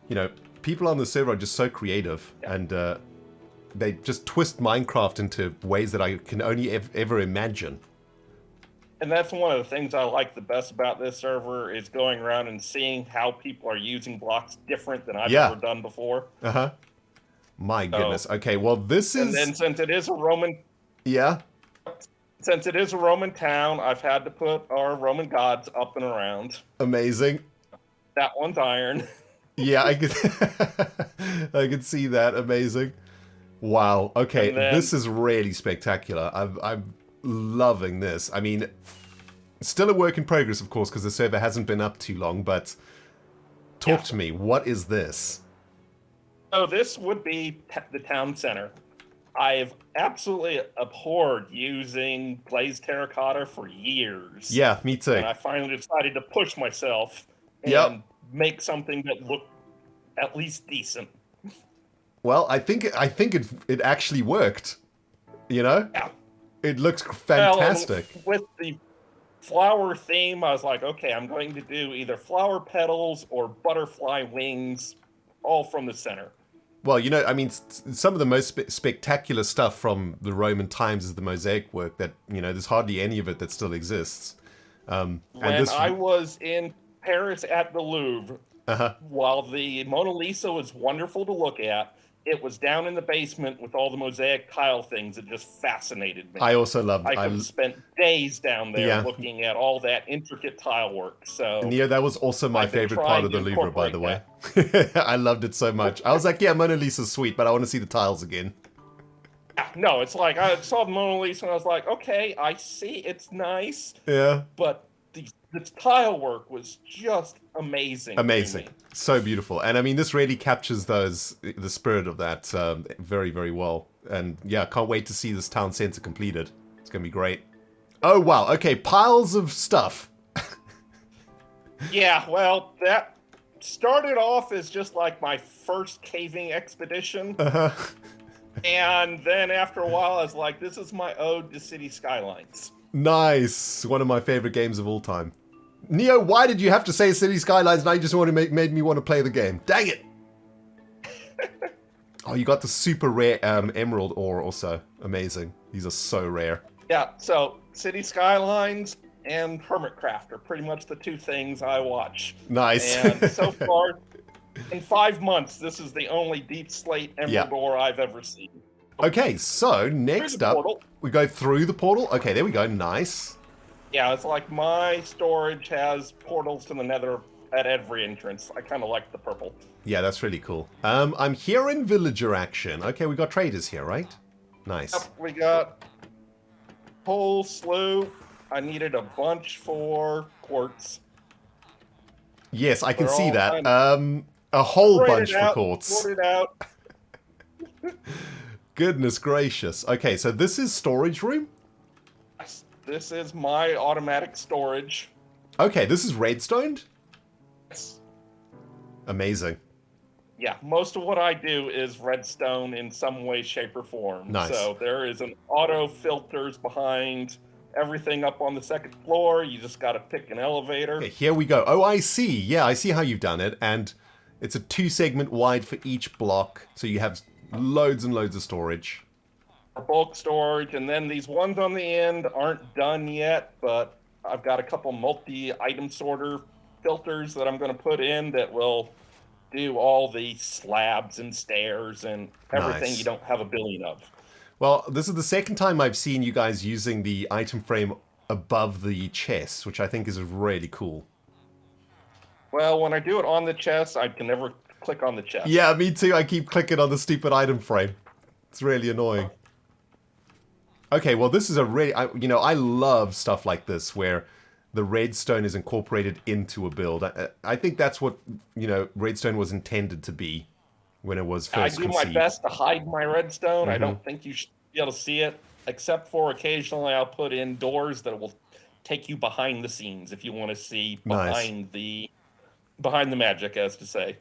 you know, people on the server are just so creative and they just twist Minecraft into ways that I can only ever imagine. And that's one of the things I like the best about this server is going around and seeing how people are using blocks different than I've ever done before. Uh-huh. My goodness. Okay, well this is... And then since it is a Roman... Yeah? Since it is a Roman town, I've had to put our Roman gods up and around. Amazing. That one's iron. Yeah, I could I could see that. Amazing. Wow. Okay, And then- this is really spectacular. I'm loving this. I mean, still a work in progress, of course, because the server hasn't been up too long, but talk to me. What is this? So this would be the town center. I've absolutely abhorred using glazed terracotta for years. Yeah, me too. And I finally decided to push myself and Yep. make something that looked at least decent. Well, I think it actually worked. You know? Yeah. It looks Well, fantastic. and with the flower theme, I was like, okay, I'm going to do either flower petals or butterfly wings, all from the center. Well, you know, I mean, some of the most spectacular stuff from the Roman times is the mosaic work that, you know, there's hardly any of it that still exists. When I was in Paris at the Louvre, while the Mona Lisa was wonderful to look at, it was down in the basement with all the mosaic tile things that just fascinated me. I also loved... I could have spent days down there looking at all that intricate tile work. So Neo, that was also my I've been favorite part of the trying to Louvre, by the way. I loved it so much. I was like, yeah, Mona Lisa's sweet, but I want to see the tiles again. no, it's like I saw the Mona Lisa and I was like, okay, I see, it's nice, Yeah. but the tile work was just amazing. to Amazing. me. So beautiful. And I mean, this really captures the spirit of that very, very well. And yeah, can't wait to see this town center completed. It's going to be great. Oh, wow. Okay, piles of stuff. Yeah, well, that started off as just like my first caving expedition. And then after a while, I was like, this is my ode to City Skylines. Nice. One of my favorite games of all time. Neo, why did you have to say City Skylines? Now you just want to made me want to play the game. Dang it. Oh, you got the super rare emerald ore also. Amazing. These are so rare. Yeah, so City Skylines, and Hermitcraft are pretty much the two things I watch. Nice. And so far, in 5 months, this is the only Deep Slate Emerald ore I've ever seen. Okay, so next up, we go through the portal. Okay, there we go. Nice. Yeah, it's like my storage has portals to the nether at every entrance. I kind of like the purple. Yeah, that's really cool. I'm hearing villager action. Okay, we got traders here, right? Nice. Yep, we got whole slew. I needed a bunch for quartz. Yes, I can We're see all that. kind A whole Spread bunch it for out, quartz. sort it out. Goodness gracious. Okay, so this is storage room? This is my automatic storage. Okay, this is redstoned? Yes. Amazing. Yeah, most of what I do is redstone in some way, shape, or form. Nice. So there is an auto filters behind everything up on the second floor. You just got to pick an elevator. Okay, here we go. Oh, I see. Yeah, I see how you've done it. And it's a 2-segment wide for each block. So you have loads and loads of storage. Bulk storage, and then these ones on the end aren't done yet, but I've got a couple multi-item sorter filters that I'm going to put in that will do all the slabs and stairs and everything Nice. you don't have a billion of. Well, this is the second time I've seen you guys using the item frame above the chest, which I think is really cool. Well, when I do it on the chest, I can never click on the chest. Yeah, me too. I keep clicking on the stupid item frame. It's really annoying. Okay, well, this is a really... I love stuff like this, where the redstone is incorporated into a build. I think that's what, redstone was intended to be when it was first I do conceived. my best to hide my redstone. I don't think you should be able to see it, except for occasionally I'll put in doors that will take you behind the scenes if you want to see behind the magic, as to say.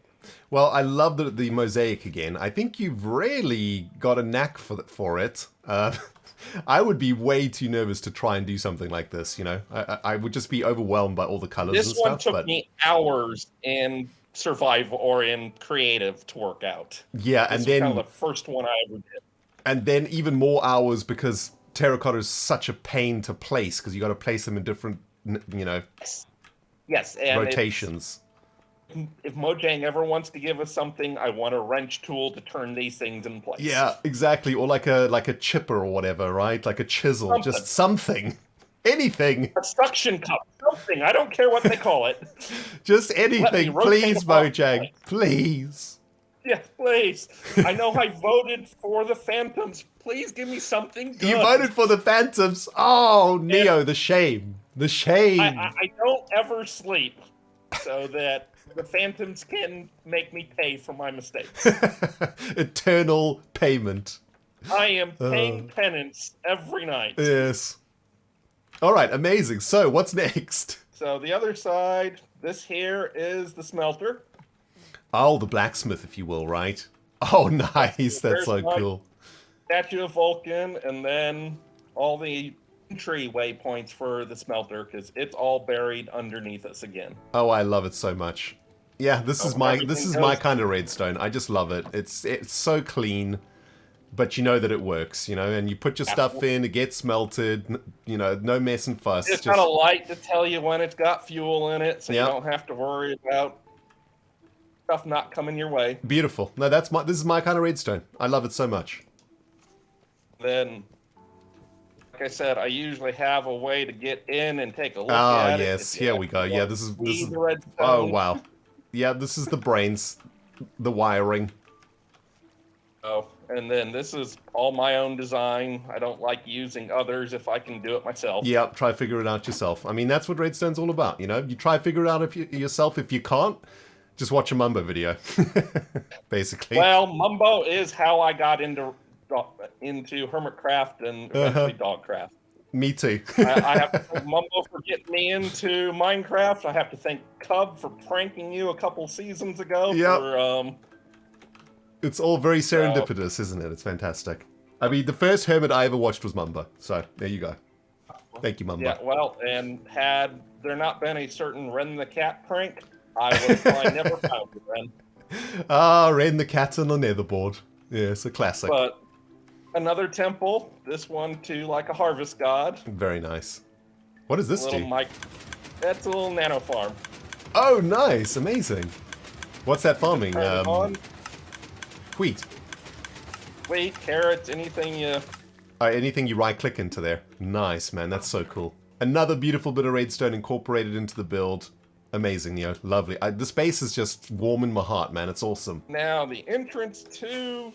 Well, I love the mosaic again. I think you've really got a knack for it. I would be way too nervous to try and do something like this, I would just be overwhelmed by all the colors and This stuff. one took me hours in survival or in creative to work out. Yeah, This and was then... kind of the first one I ever did. And then even more hours because terracotta is such a pain to place because you got to place them in different, Yes, and rotations. if Mojang ever wants to give us something, I want a wrench tool to turn these things in place. Yeah, exactly. Or like a chipper or whatever, right? Like a chisel, just something, anything. A suction cup, something. I don't care what they call it. Just anything, please, Mojang, please. Yes, please. I know I voted for the Phantoms. Please give me something good. You voted for the Phantoms. Oh, Neo, the shame. The shame. I don't ever sleep so that the Phantoms can make me pay for my mistakes. Eternal payment. I am paying penance every night. Yes. All right, amazing. So, what's next? So the other side, this here is the smelter. Oh, the blacksmith, if you will, right? Oh, nice. That's so cool. Statue of Vulcan, and then all the entry waypoints for the smelter, because it's all buried underneath us again. Oh, I love it so much. Yeah, this is my kind of redstone. I just love it. It's so clean, but you know that it works, and you put your stuff in, it gets smelted, no mess and fuss. It's got a light to tell you when it's got fuel in it, so you don't have to worry about stuff not coming your way. Beautiful. No, this is my kind of redstone. I love it so much. Then, like I said, I usually have a way to get in and take a look at it. Oh, yes. Here we go. Yeah, this is the redstone. Oh, wow. Yeah, this is the brains, the wiring. Oh, and then this is all my own design. I don't like using others if I can do it myself. Yep, try figure it out yourself. I mean, that's what redstone's all about, You try figure it out yourself. If you can't, just watch a Mumbo video, basically. Well, Mumbo is how I got into Hermitcraft and eventually Dogcraft. Me too. I have to thank Mumbo for getting me into Minecraft. I have to thank Cub for pranking you a couple seasons ago. Yep. It's all very serendipitous, isn't it? It's fantastic. I mean, the first Hermit I ever watched was Mumbo, so there you go. Thank you, Mumbo. Yeah, well, and had there not been a certain Ren the Cat prank, I would have probably never found it, Ren. Ah, Ren the Cat on the netherboard. Yeah, it's a classic. But another temple, this one to like a harvest god. Very nice. What does this little do? mic. That's a little nano farm. Oh, nice. Amazing. What's that farming? Turn it on. Wheat. Wheat, carrots, anything you... Anything you right-click into there. Nice, man. That's so cool. Another beautiful bit of redstone incorporated into the build. Amazing, Neo. Lovely. The space is just warm in my heart, man. It's awesome. Now, the entrance to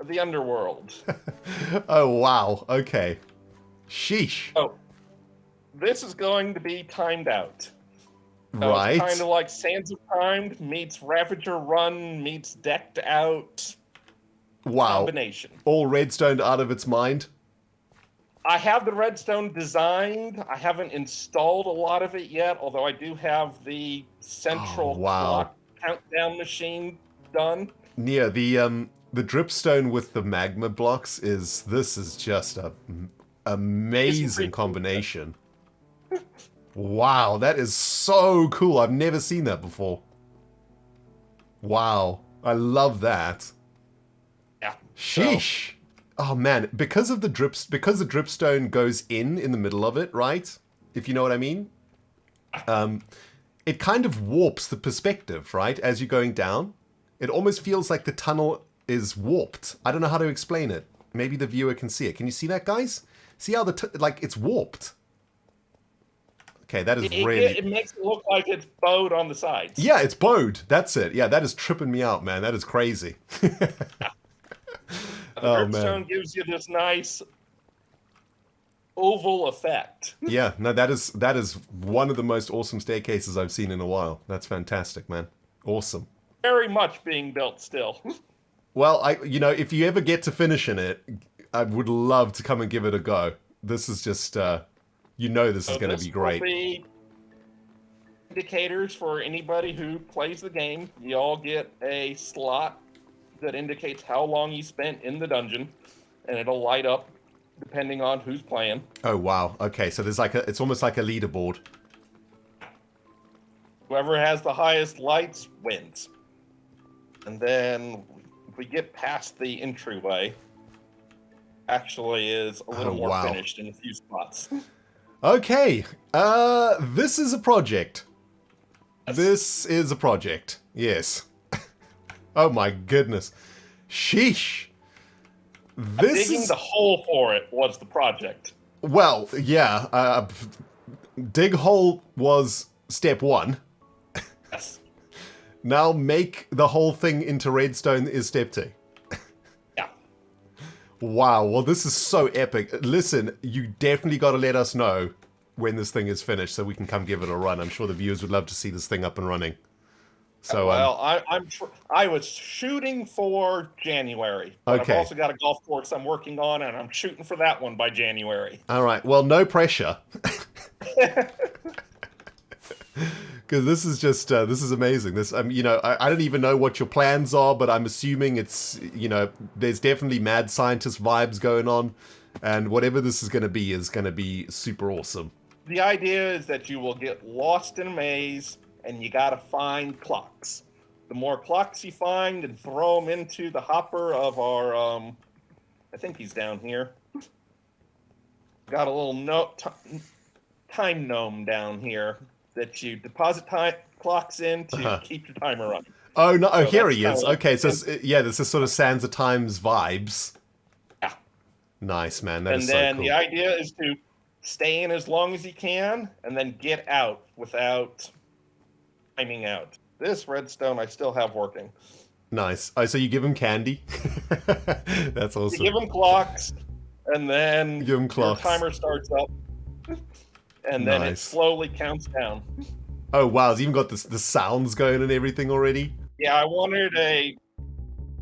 the underworld. Oh, wow. Okay. Sheesh. Oh, this is going to be timed out. So Right. Kind of like Sands of Timed meets Ravager Run meets Decked Out Wow. combination. All redstone out of its mind. I have the redstone designed. I haven't installed a lot of it yet, although I do have the central wow. clock countdown machine done. Neo, the dripstone with the magma blocks this is just a amazing combination. Wow, that is so cool. I've never seen that before. Wow, I love that. Yeah. Sheesh. Oh man, because the dripstone goes in the middle of it, right? If you know what I mean. It kind of warps the perspective, right? As you're going down, it almost feels like the tunnel is warped. I don't know how to explain it. Maybe the viewer can see it. Can you see that, guys? See how it's warped? Okay, that is really... It makes it look like it's bowed on the sides. Yeah, it's bowed. That's it. Yeah, that is tripping me out, man. That is crazy. The dripstone gives you this nice oval effect. Yeah, no, that is one of the most awesome staircases I've seen in a while. That's fantastic, man. Awesome. Very much being built still. Well, if you ever get to finishing it, I would love to come and give it a go. This is just, this is going to be great. Will be indicators for anybody who plays the game. You all get a slot that indicates how long you spent in the dungeon, and it'll light up depending on who's playing. Oh wow! Okay, so there's it's almost like a leaderboard. Whoever has the highest lights wins. And then if we get past the entryway, actually is a little more finished in a few spots. Okay, this is a project. Yes. This is a project. Yes. Oh my goodness. Sheesh. Digging the hole for it was the project. Well, yeah. Dig hole was step 1. Yes. Now make the whole thing into redstone is step 2. Yeah. Wow, well this is so epic. Listen, you definitely got to let us know when this thing is finished so we can come give it a run. I'm sure the viewers would love to see this thing up and running. So, well, I was shooting for January, but okay. I've also got a golf course I'm working on, and I'm shooting for that one by January. All right. Well, no pressure, because this is just this is amazing. This, I don't even know what your plans are, but I'm assuming it's there's definitely mad scientist vibes going on, and whatever this is going to be super awesome. The idea is that you will get lost in a maze. And you gotta find clocks. The more clocks you find and throw them into the hopper of our, I think he's down here. Got a little time gnome down here that you deposit clocks in to keep your timer running. Oh no! So here he is. Okay, so yeah, this is sort of Sands of Times vibes. Yeah. Nice, man. That is so And then cool. the idea is to stay in as long as you can, and then get out without timing out. This redstone I still have working. Nice. Oh, so you give him candy? That's awesome. You give him clocks, and then give him clocks. Your timer starts up, and then it slowly counts down. Oh wow, it's even got the sounds going and everything already? Yeah, I wanted a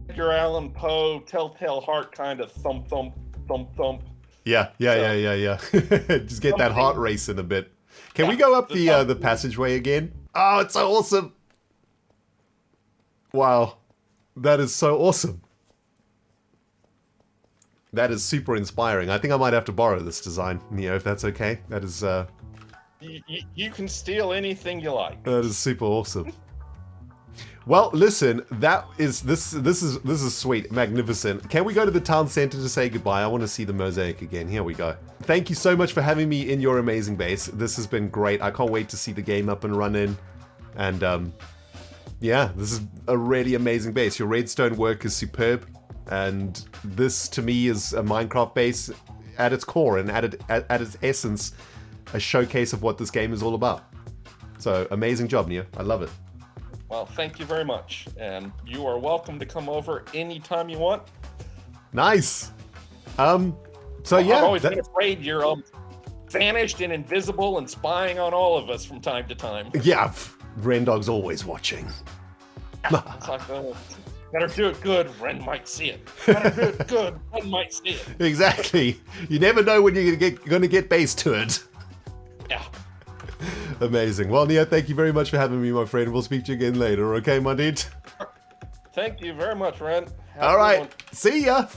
Edgar Allan Poe, Telltale Heart kind of thump, thump, thump, thump. Yeah. Just get that heart racing a bit. Can we go up the passageway again? Oh, it's so awesome. Wow. That is so awesome. That is super inspiring. I think I might have to borrow this design, Neo, if that's okay. That is... You can steal anything you like. That is super awesome. Well, listen, this is sweet, magnificent. Can we go to the town center to say goodbye? I want to see the mosaic again. Here we go. Thank you so much for having me in your amazing base. This has been great. I can't wait to see the game up and running. And yeah, this is a really amazing base. Your redstone work is superb, and this to me is a Minecraft base at its core and at its essence, a showcase of what this game is all about. So amazing job, Neo. I love it. Well, thank you very much, and you are welcome to come over anytime you want. Nice. So yeah, I've always been afraid you're vanished and invisible and spying on all of us from time to time. Yeah, Rendog's always watching. It's like, oh, better do it good, Ren might see it. Better do it good, Ren might see it. Exactly. You never know when you're gonna get base to it. Yeah. Amazing. Well, Neo, thank you very much for having me, my friend. We'll speak to you again later, okay, my dude? Thank you very much, Ren. All right. See ya.